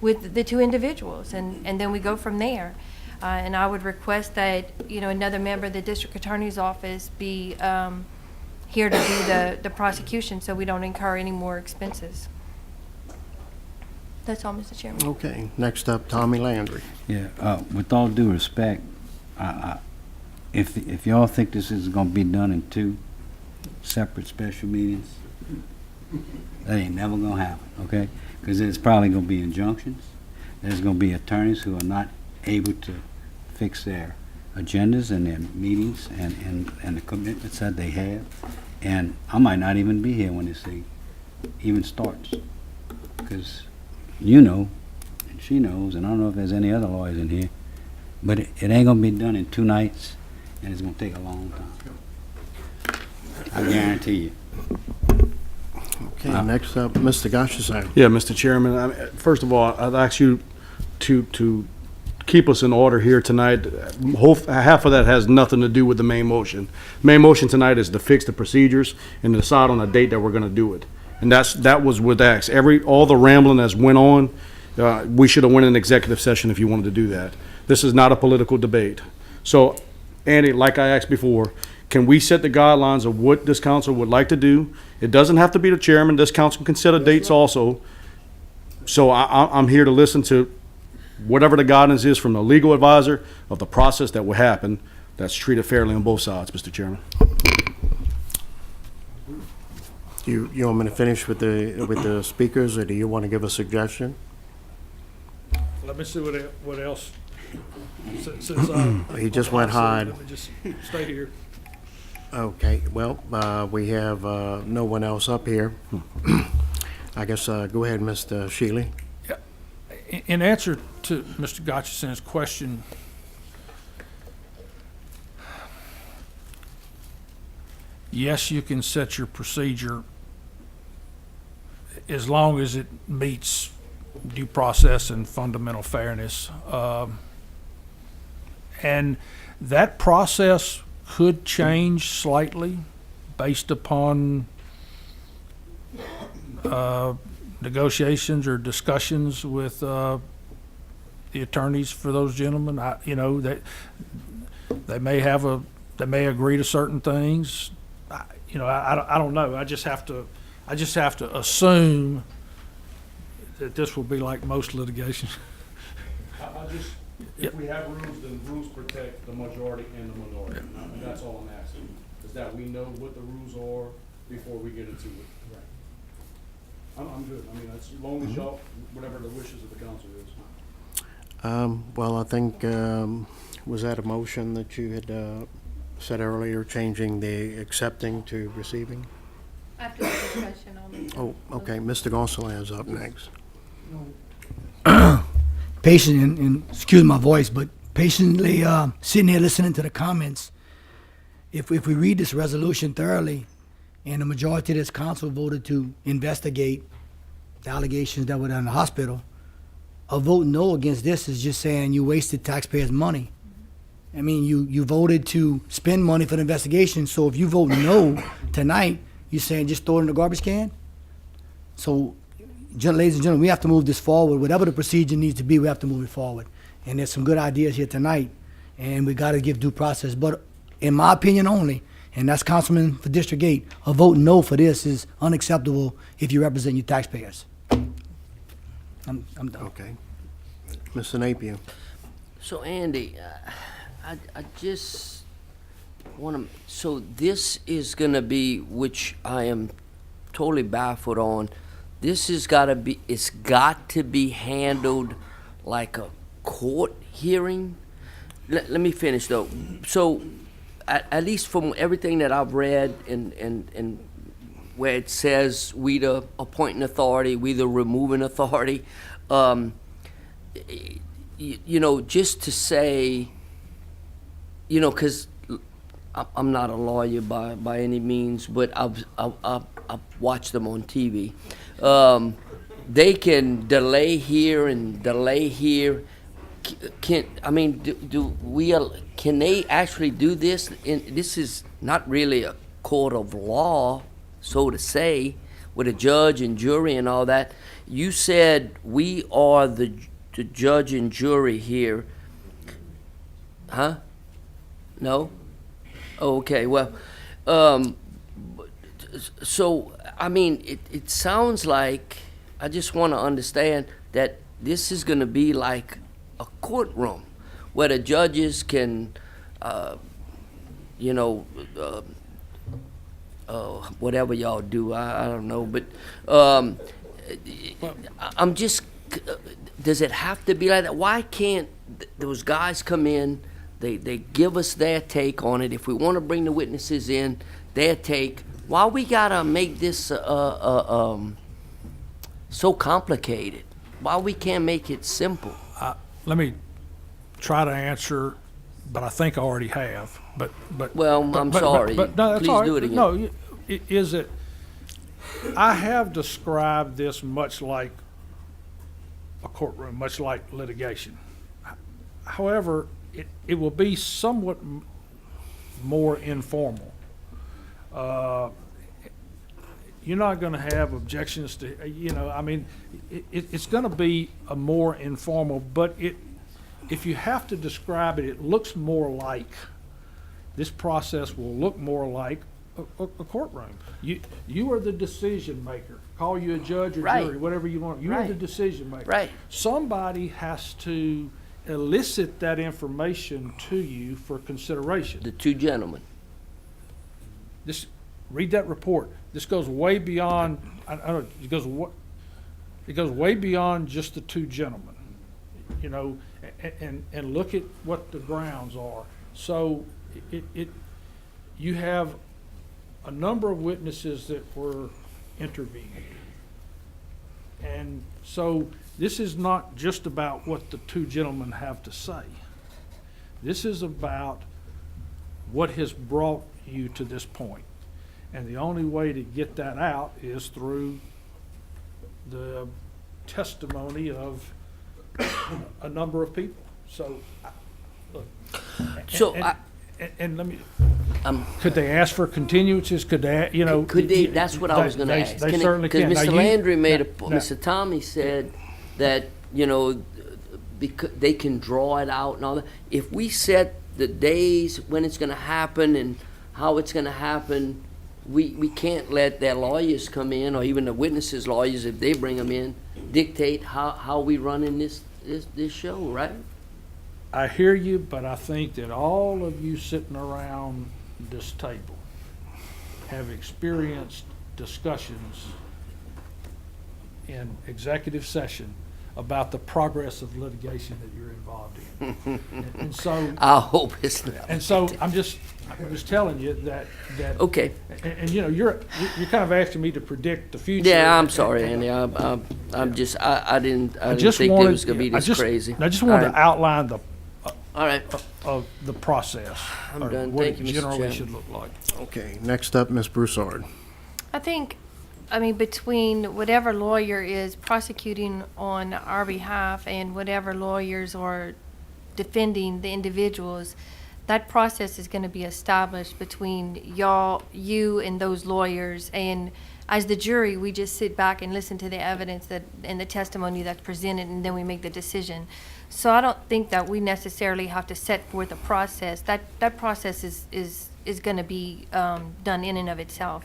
L: the 2 individuals, and then we go from there. And I would request that, another member of the district attorney's office be here to do the prosecution so we don't incur any more expenses. That's all, Mr. Chairman.
A: Okay, next up, Tommy Landry.
H: Yeah, with all due respect, if y'all think this is gonna be done in 2 separate special meetings, that ain't never gonna happen, okay? Because it's probably gonna be injunctions. There's gonna be attorneys who are not able to fix their agendas and their meetings and the commitments that they have. And I might not even be here when this thing even starts. Because and she knows, and I don't know if there's any other lawyers in here, but it ain't gonna be done in 2 nights, and it's gonna take a long time. I guarantee you.
A: Okay, next up, Mr. Gashison.
I: Yeah, Mr. Chairman, first of all, I'd ask you to keep us in order here tonight. Half of that has nothing to do with the main motion. Main motion tonight is to fix the procedures and to decide on a date that we're gonna do it. And that was with X. All the rambling that's went on, we should have went in executive session if you wanted to do that. This is not a political debate. So, Andy, like I asked before, can we set the guidelines of what this council would like to do? It doesn't have to be the chairman. This council can set dates also. So I'm here to listen to whatever the guidance is from the legal advisor of the process that will happen. That's treated fairly on both sides, Mr. Chairman.
A: You want me to finish with the speakers, or do you want to give a suggestion?
J: Let me see what else, since
A: He just went hide.
J: Let me just stay here.
A: Okay, well, we have no one else up here. I guess, go ahead, Mr. Shealy.
J: In answer to Mr. Gotchison's question, yes, you can set your procedure as long as it meets due process and fundamental fairness. And that process could change slightly based upon negotiations or discussions with the attorneys for those gentlemen. You know, they may agree to certain things. You know, I don't know. I just have to assume that this will be like most litigation.
I: If we have rules, then rules protect the majority and the minority. And that's all I'm asking, is that we know what the rules are before we get into it. I'm good. I mean, as long as y'all, whatever the wishes of the council is.
A: Well, I think, was that a motion that you had said earlier, changing the accepting to receiving?
L: After the discussion on the.
A: Oh, okay, Mr. Gonsalas up next.
C: Patient, and excuse my voice, but patiently sitting here listening to the comments. If we read this resolution thoroughly, and the majority of this council voted to investigate the allegations that were done in the hospital, a vote no against this is just saying you wasted taxpayers' money. I mean, you voted to spend money for the investigation, so if you vote no tonight, you're saying just throw it in the garbage can? So, ladies and gentlemen, we have to move this forward. Whatever the procedure needs to be, we have to move it forward. And there's some good ideas here tonight, and we got to give due process. But in my opinion only, and that's Councilman for District 8, a vote no for this is unacceptable if you represent your taxpayers. I'm done.
A: Okay. Mr. Napier.
F: So Andy, I just want to, so this is going to be, which I am totally baffled on, this has got to be, it's got to be handled like a court hearing? Let me finish though. So at least from everything that I've read and where it says we the appointing authority, we the removing authority, you know, just to say, you know, because I'm not a lawyer by any means, but I've watched them on TV. They can delay here and delay here. Can they actually do this? And this is not really a court of law, so to say, with a judge and jury and all that. You said we are the judge and jury here. Huh? No? Oh, okay, well, so, I mean, it sounds like, I just want to understand that this is going to be like a courtroom where the judges can, you know, whatever y'all do, I don't know, but I'm just, does it have to be like that? Why can't those guys come in, they give us their take on it, if we want to bring the witnesses in, their take, why we gotta make this so complicated? Why we can't make it simple?
J: Let me try to answer, but I think I already have. But
F: Well, I'm sorry.
J: no, that's
F: Please
J: all right.
F: do it again.
J: No, is it? I have described this much like a courtroom, much like litigation. However, it will be somewhat more informal. You're not going to have objections to, you know, I mean, it's going to be a more informal, but if you have to describe it, it looks more like, this process will look more like a courtroom. You are the decision maker. Call you a judge or
F: Right.
J: jury, whatever you want. You are the decision maker.
F: Right.
J: Somebody has to elicit that information to you for consideration.
F: The two gentlemen.
J: This, read that report. This goes way beyond, I don't know, it goes way beyond just the two gentlemen, you know, and look at what the grounds are. So you have a number of witnesses that were interviewed. And so this is not just about what the two gentlemen have to say. This is about what has brought you to this point. And the only way to get that out is through the testimony of a number of people. So, look.
F: So
J: and let me, could they ask for continuances? Could they, you know?
F: Could they, that's what I was going to ask.
J: They certainly can.
F: Because
J: Now,
F: Mr. Landry made
J: now-
F: Mr. Tommy said that, you know, because they can draw it out and all that. If we set the days when it's gonna happen and how it's gonna happen, we can't let their lawyers come in, or even the witnesses' lawyers, if they bring them in, dictate how we run in this show, right?
J: I hear you, but I think that all of you sitting around this table have experienced discussions in executive session about the progress of litigation that you're involved in. And so,
F: I hope it's not.
J: and so I'm just telling you that,
F: Okay.
J: and you know, you're kind of asking me to predict the future.
F: Yeah, I'm sorry, Andy. I'm just, I didn't
J: just
F: think it
J: wanted-
F: was gonna be this crazy.
J: I just wanted
F: All
J: to
F: right.
J: outline the,
F: All right.
J: of the process.
F: I'm
J: or
F: done.
J: what
F: Thank
J: it
F: you, Mr.
J: generally
F: Chairman.
J: should look like.
A: Okay, next up, Ms. Broussard.
L: I think, I mean, between whatever lawyer is prosecuting on our behalf and whatever lawyers are defending the individuals, that process is going to be established between you and those lawyers. And as the jury, we just sit back and listen to the evidence and the testimony that's presented, and then we make the decision. So I don't think that we necessarily have to set forth a process. That process is going to be done in and of itself.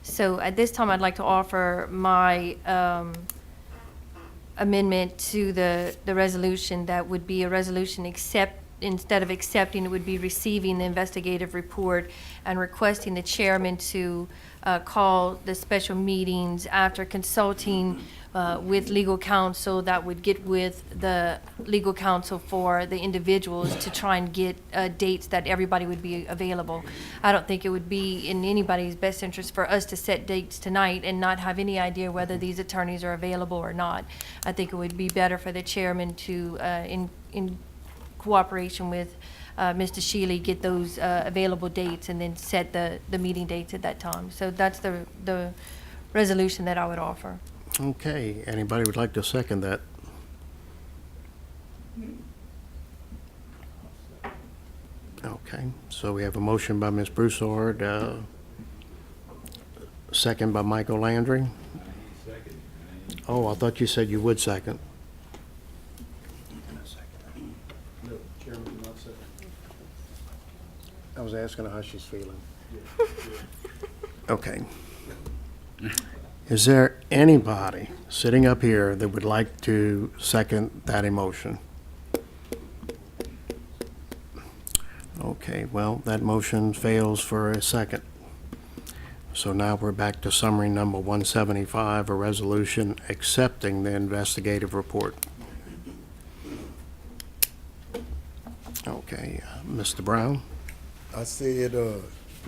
L: So at this time, I'd like to offer my amendment to the resolution. That would be a resolution instead of accepting, it would be receiving the investigative report and requesting the chairman to call the special meetings after consulting with legal counsel, that would get with the legal counsel for the individuals to try and get dates that everybody would be available. I don't think it would be in anybody's best interest for us to set dates tonight and not have any idea whether these attorneys are available or not. I think it would be better for the chairman to, in cooperation with Mr. Shealy, get those available dates and then set the meeting dates at that time. So that's the resolution that I would offer.
A: Okay, anybody would like to second that? Okay, so we have a motion by Ms. Broussard, second by Michael Landry. Oh, I thought you said you would second.
I: No, Chairman did not second.
A: I was asking her how she's feeling. Okay. Is there anybody sitting up here that would like to second that emotion? Okay, well, that motion fails for a second. So now we're back to summary number 175, a resolution accepting the investigative report. Okay, Mr. Brown?
K: I said,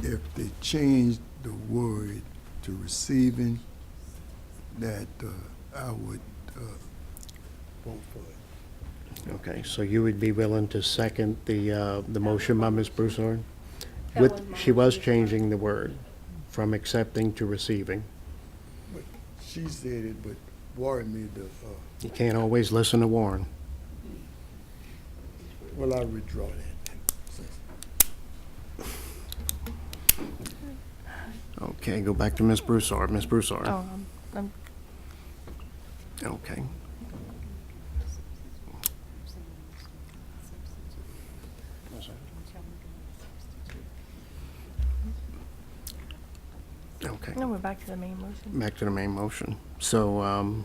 K: if they change the word to receiving, that I would vote for it.
A: Okay, so you would be willing to second the motion by Ms. Broussard? She was changing the word from accepting to receiving.
K: But she said it, but Warren made the,
A: You can't always listen to Warren.
K: well, I withdraw that.
A: Okay, go back to Ms. Broussard. Ms. Broussard?
L: Oh, I'm
A: Okay. Okay,
L: no, we're back to the main motion.
A: back to the main motion. So,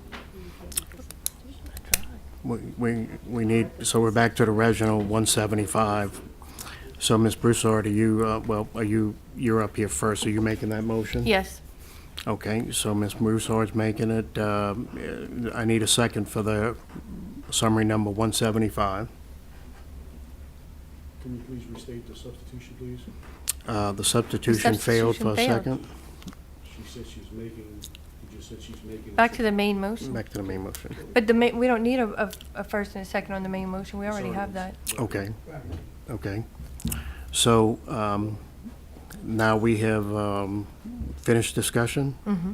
A: we need, so we're back to the original 175. So, Ms. Broussard, are you, you're up here first. Are you making that motion?
L: Yes.
A: Okay, so Ms. Broussard's making it. I need a second for the summary number 175.
I: Can you please restate the substitution, please?
A: The substitution failed for a
L: Substitution failed.
A: second.
I: She said she's making, you just said she's making.
L: Back to the main motion.
A: Back to the main motion.
L: But we don't need a first and a second on the main motion. We already have that.
A: Okay, okay. So, now we have finished discussion?
L: Mm-hmm.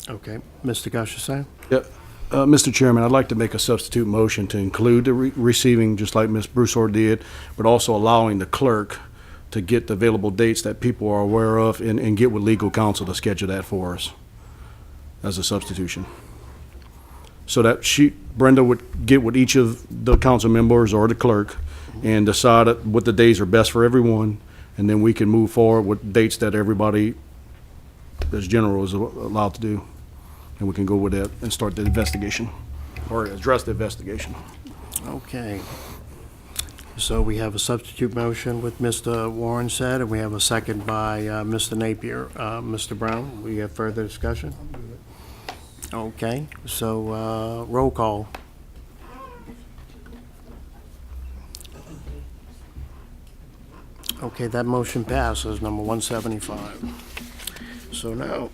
A: Okay, Mr. Gusherson?
I: Yeah, Mr. Chairman, I'd like to make a substitute motion to include the receiving, just like Ms. Broussard did, but also allowing the clerk to get the available dates that people are aware of and get with legal counsel to schedule that for us as a substitution. So that Brenda would get with each of the council members or the clerk and decide what the days are best for everyone, and then we can move forward with dates that everybody, as general, is allowed to do. And we can go with that and start the investigation, or address the investigation.
A: Okay. So we have a substitute motion with Mr. Warren said, and we have a second by Mr. Napier. Mr. Brown, we have further discussion? Okay, so roll call. Okay, that motion passes, number 175. So now,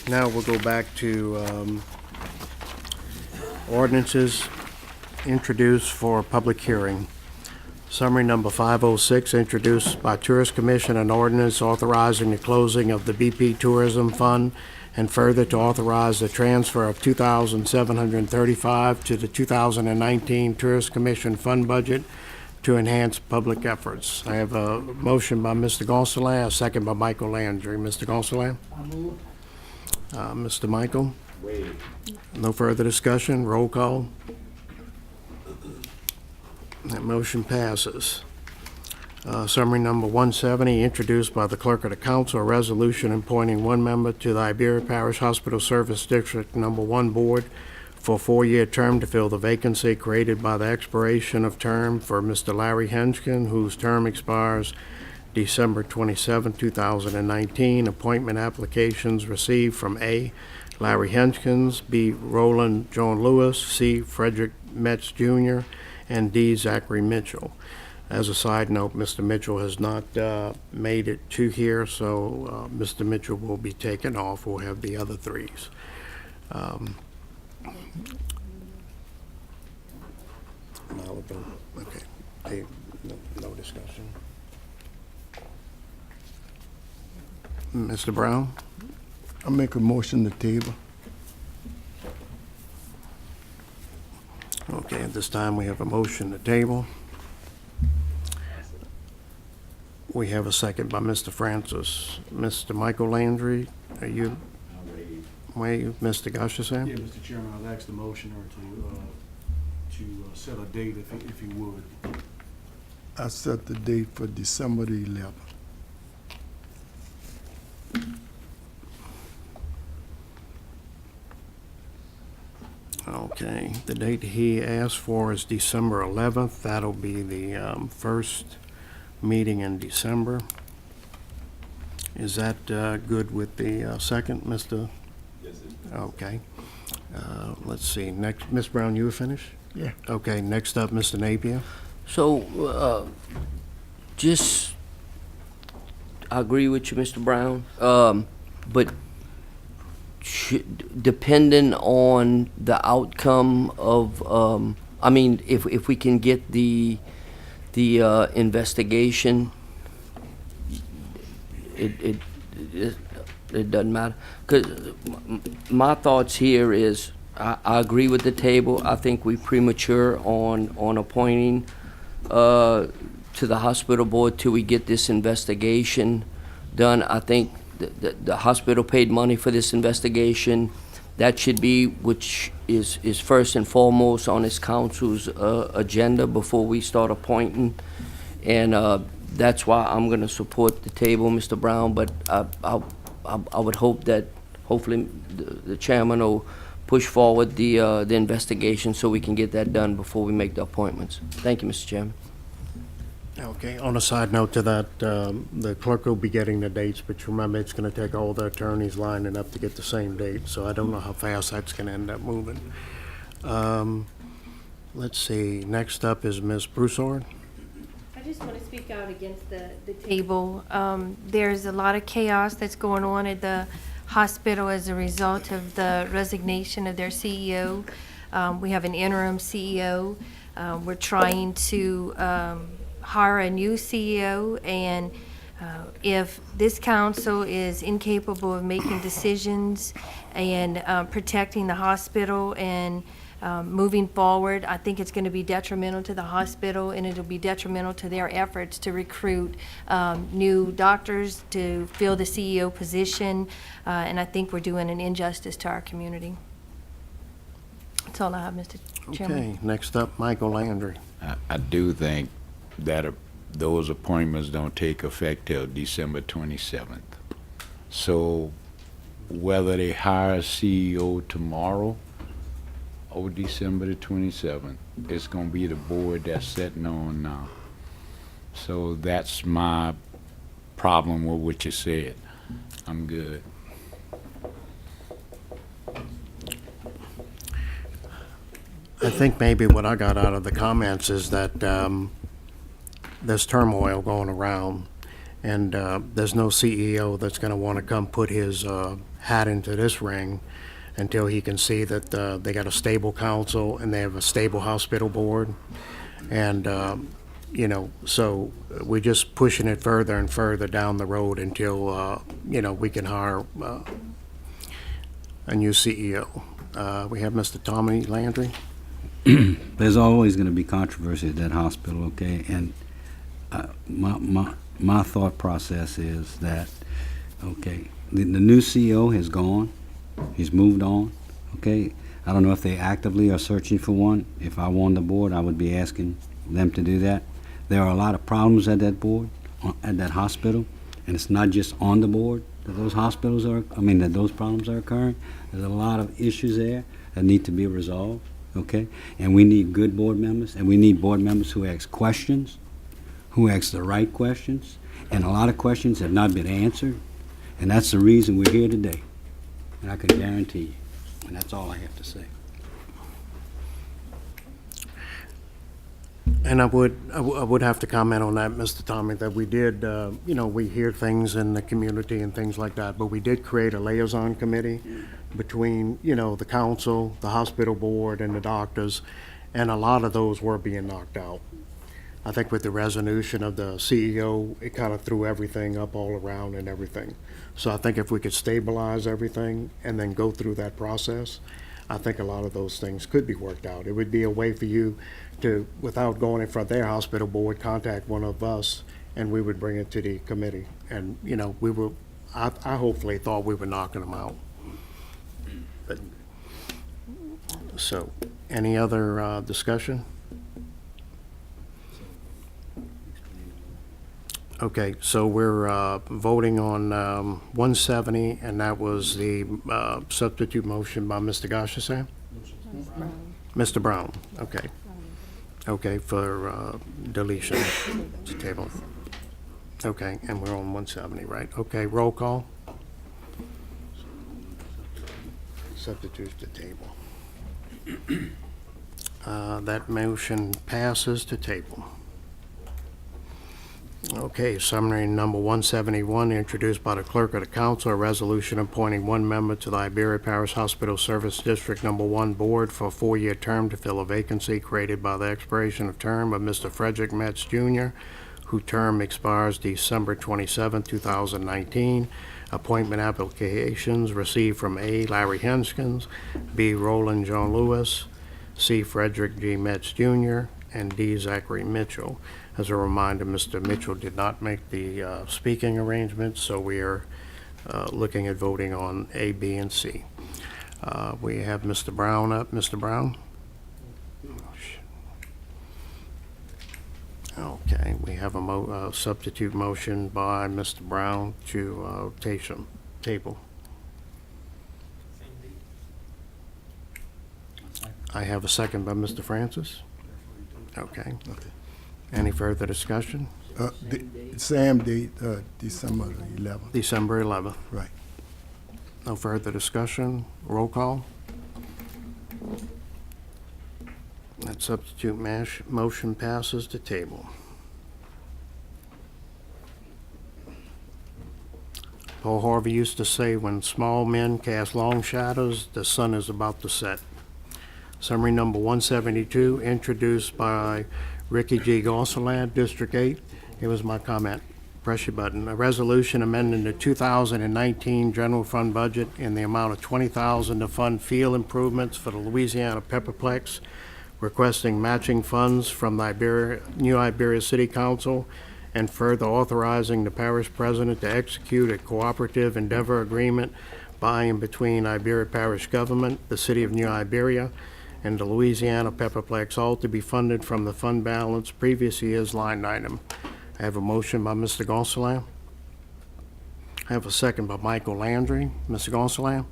A: now we'll go back to ordinances introduced for public hearing. Summary number 506, introduced by Tourist Commission, an ordinance authorizing the closing of the BP Tourism Fund, and further to authorize the transfer of $2,735 to the 2019 Tourist Commission Fund budget to enhance public efforts. I have a motion by Mr. Gonsalas, a second by Michael Landry. Mr. Gonsalas? Mr. Michael? No further discussion, roll call. That motion passes. Summary number 170, introduced by the Clerk of the Council, a resolution appointing one member to the Iberia Parish Hospital Service District Number 1 Board for a 4-year term to fill the vacancy created by the expiration of term for Mr. Larry Henskin, whose term expires December 27, 2019. Appointment applications received from A, Larry Henskins, B, Roland John Lewis, C, Frederick Metz Jr., and D, Zachary Mitchell. As a side note, Mr. Mitchell has not made it to here, so Mr. Mitchell will be taken off. We'll have the other threes. Okay, no discussion. Mr. Brown?
K: I make a motion to table.
A: Okay, at this time, we have a motion to table. We have a second by Mr. Francis. Mr. Michael Landry, are you? Wait, Mr. Gusherson?
I: Yeah, Mr. Chairman, I'd ask the motioner to set a date if you would.
K: I set the date for December the 11th.
A: Okay, the date he asked for is December 11th. That'll be the first meeting in December. Is that good with the second, Mr.? Yes, it is. Okay. Let's see, next, Ms. Brown, you were finished?
K: Yeah.
A: Okay, next up, Mr. Napier.
F: So, I agree with you, Mr. Brown, but depending on the outcome of, I mean, if we can get the investigation, it doesn't matter. 'Cause my thoughts here is, I agree with the table. I think we premature on appointing to the hospital board till we get this investigation done. I think the hospital paid money for this investigation. That should be, which is first and foremost on this council's agenda before we start appointing. And that's why I'm gonna support the table, Mr. Brown, but I would hope that hopefully the chairman will push forward the investigation so we can get that done before we make the appointments. Thank you, Mr. Chairman.
A: Okay, on a side note to that, the clerk will be getting the dates, but remember, it's gonna take all the attorneys lining up to get the same date, so I don't know how fast that's gonna end up moving. Let's see, next up is Ms. Broussard.
L: I just want to speak out against the table. There's a lot of chaos that's going on at the hospital as a result of the resignation of their CEO. We have an interim CEO. We're trying to hire a new CEO, and if this council is incapable of making decisions and protecting the hospital and moving forward, I think it's going to be detrimental to the hospital, and it'll be detrimental to their efforts to recruit new doctors to fill the CEO position, and I think we're doing an injustice to our community. That's all I have, Mr. Chairman.
A: Okay, next up, Michael Landry.
M: I do think that those appointments don't take effect till December 27th. So whether they hire a CEO tomorrow or December the 27th, it's going to be the board that's sitting on now. So that's my problem with what you said. I'm good.
A: I think maybe what I got out of the comments is that there's turmoil going around, and there's no CEO that's going to want to come put his hat into this ring until he can see that they got a stable council and they have a stable hospital board. And, so we're just pushing it further and further down the road until, we can hire a new CEO. We have Mr. Tommy Landry.
H: There's always going to be controversy at that hospital, okay? And my thought process is that, okay, the new CEO has gone. He's moved on, okay? I don't know if they actively are searching for one. If I were on the board, I would be asking them to do that. There are a lot of problems at that board, at that hospital, and it's not just on the board that those that those problems are occurring. There's a lot of issues there that need to be resolved. Okay, and we need good board members, and we need board members who ask questions, who ask the right questions, and a lot of questions have not been answered, and that's the reason we're here today, and I can guarantee you, and that's all I have to say.
A: And I would have to comment on that, Mr. Tommy, that we did, we hear things in the community and things like that, but we did create a liaison committee between, the council, the hospital board, and the doctors, and a lot of those were being knocked out. I think with the resolution of the CEO, it kind of threw everything up all around and everything. So I think if we could stabilize everything and then go through that process, I think a lot of those things could be worked out. It would be a way for you to, without going in front of their hospital board, contact one of us, and we would bring it to the committee. And, I hopefully thought we were knocking them out. But, so, any other discussion? Okay, so we're voting on 170, and that was the substitute motion by Mr. Gashasam? Mr. Brown, okay. Okay, for deletion to table. Okay, and we're on 170, right? Okay, roll call. Substitute to table. That motion passes to table. Okay, summary number 171, introduced by the clerk of the council, a resolution appointing one member to the Iberia Parish Hospital Service District Number 1 Board for a 4-year term to fill a vacancy created by the expiration of term of Mr. Frederick Metz Jr., whose term expires December 27, 2019. Appointment applications received from A. Larry Henskins, B. Roland John Lewis, C. Frederick G. Metz Jr., and D. Zachary Mitchell. As a reminder, Mr. Mitchell did not make the speaking arrangements, so we are looking at voting on A, B, and C. We have Mr. Brown up. Mr. Brown? Okay, we have a substitute motion by Mr. Brown to table. I have a second by Mr. Francis. Okay. Any further discussion?
K: Same date, December 11th.
A: December 11th.
K: Right.
A: No further discussion. Roll call. That substitute motion passes to table. Paul Harvey used to say, when small men cast long shadows, the sun is about to set. Summary number 172, introduced by Ricky G. Gosselin, District 8. Here was my comment. Press your button. A resolution amending the 2019 general fund budget in the amount of $20,000 to fund field improvements for the Louisiana Pepperplex, requesting matching funds from the New Iberia City Council, and further authorizing the parish president to execute a cooperative endeavor agreement by and between Iberia Parish Government, the City of New Iberia, and the Louisiana Pepperplex, all to be funded from the fund balance previous year's line item. I have a motion by Mr. Gonsalas. I have a second by Michael Landry. Mr. Gonsalas?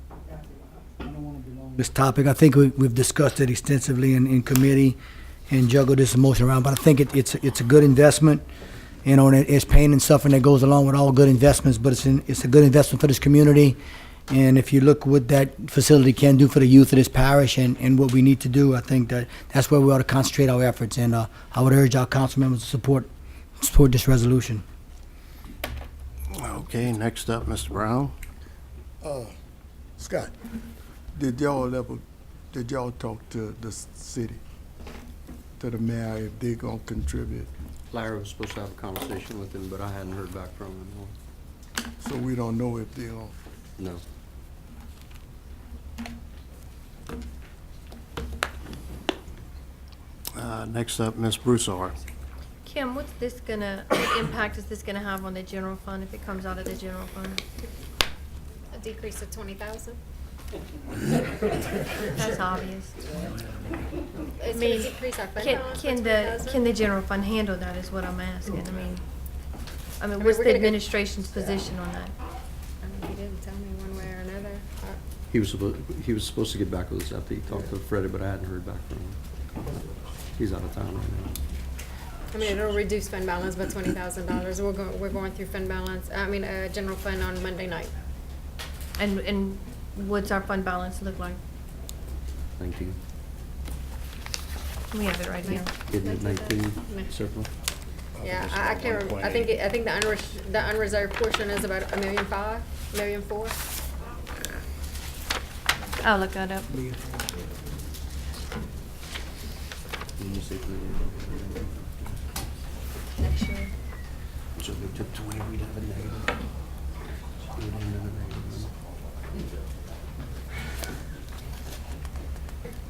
C: This topic, I think we've discussed it extensively in committee and juggled this motion around, but I think it's a good investment. You know, and it's pain and suffering that goes along with all good investments, but it's a good investment for this community. And if you look what that facility can do for the youth of this parish and what we need to do, I think that's where we ought to concentrate our efforts. And I would urge our council members to support this resolution.
A: Okay, next up, Mr. Brown.
K: Scott, did y'all talk to the city, to the mayor, if they gonna contribute?
G: Larry was supposed to have a conversation with him, but I hadn't heard back from him.
K: So we don't know if they gonna.
G: No.
A: Next up, Ms. Broussard.
L: Kim, what impact is this gonna have on the general fund if it comes out of the general fund?
N: A decrease of 20,000.
L: That's obvious.
N: It's
L: I mean,
N: gonna decrease our fund balance by 20,000.
L: Can the general fund handle that is what I'm asking. I mean, what's
N: we're
L: the
N: gonna go-
L: administration's position on that?
N: I mean, he didn't tell me one way or another.
G: He was supposed to get back with us after he talked to Freddie, but I hadn't heard back from him. He's out of town right now.
N: I mean, it'll reduce fund balance by $20,000. We're going through general fund on Monday night.
L: And what's our fund balance look like?
G: 19.
L: We have it right here.
G: Isn't it 19 circle?
N: Yeah, I can't remember. I think the unreserved portion is about $1.5 million, $1.4 million.
L: I'll look that up. Next year.
G: So if we took 20, we'd have a negative. We'd have another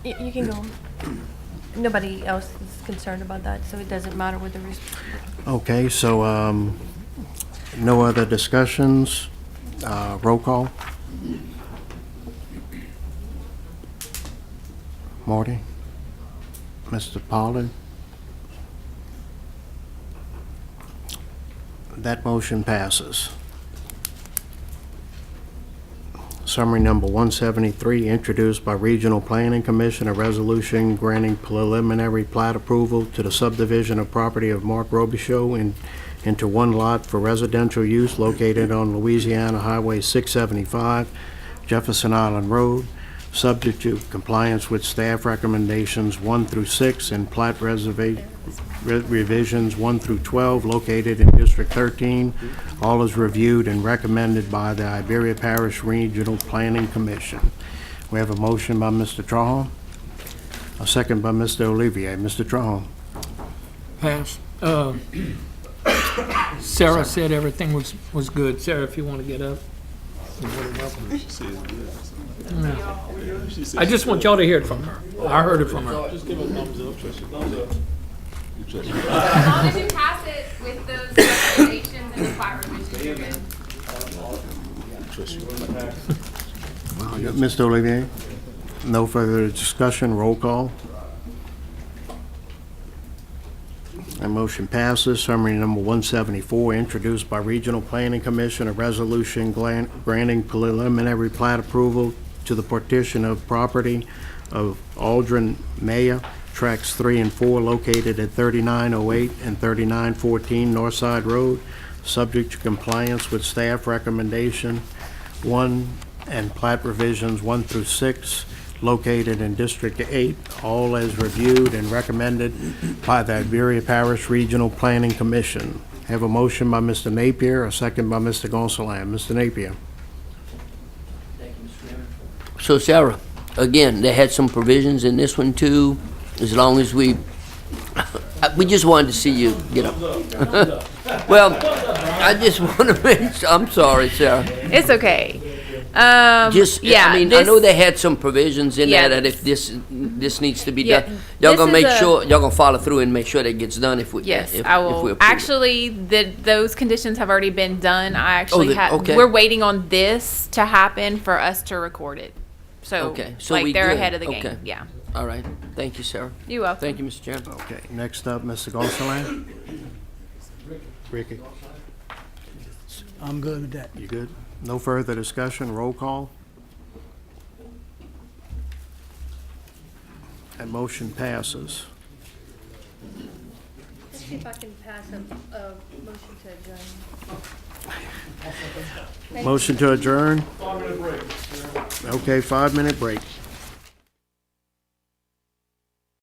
G: negative.
L: You can go. Nobody else is concerned about that, so it doesn't matter what the risk.
A: Okay, so, no other discussions? Roll call? Marty? Mr. Pollard? That motion passes. Summary number 173, introduced by Regional Planning Commission, a resolution granting preliminary plat approval to the subdivision of property of Mark Robichaud into one lot for residential use located on Louisiana Highway 675, Jefferson Island Road, subject to compliance with staff recommendations 1 through 6 and plat revisions 1 through 12 located in District 13. All is reviewed and recommended by the Iberia Parish Regional Planning Commission. We have a motion by Mr. Trahan, a second by Mr. Olivier. Mr. Trahan.
E: Pass. Sarah said everything was good. Sarah, if you want to get up. No. I just want y'all to hear it from her. I heard it from her.
I: Just give a thumbs up, Tricia. Thumbs up.
O: As long as you pass it with those recommendations and the plat revisions, you're good.
A: Mr. Olivier? No further discussion. Roll call. And motion passes. Summary number 174, introduced by Regional Planning Commission, a resolution granting preliminary plat approval to the partition of property of Aldrin Maya, tracks 3 and 4, located at 3908 and 3914 Northside Road, subject to compliance with staff recommendation 1 and plat revisions 1 through 6, located in District 8, all as reviewed and recommended by the Iberia Parish Regional Planning Commission. Have a motion by Mr. Napier, a second by Mr. Gonsalas. Mr. Napier.
F: So Sarah, again, they had some provisions in this one too, as long as we just wanted to see you get up. Well, I just want to make, I'm sorry, Sarah.
O: It's okay.
F: Just,
O: yeah,
F: I mean, I know they had some provisions in there that if this needs to be
O: Yeah,
F: done, y'all
O: this
F: gonna
O: is
F: make
O: a-
F: sure, y'all gonna follow through and make sure that gets done if we,
O: Yes,
F: if
O: I
F: we
O: will.
F: approve it.
O: Actually, those conditions have already been done. I actually
F: okay.
O: we're waiting on this to happen for us to record it. So,
F: Okay, so
O: like
F: we
O: they're
F: good.
O: ahead of the
F: Okay.
O: game. Yeah.
F: All right, thank you, Sarah.
O: You're welcome.
F: Thank you, Mr. Chairman.
A: Okay, next up, Mr. Gonsalas. Ricky,
C: I'm good with that.
A: you good? No further discussion, roll call. That motion passes.
L: Let's see if I can pass a motion to adjourn.
A: Motion to adjourn? Okay, 5-minute break.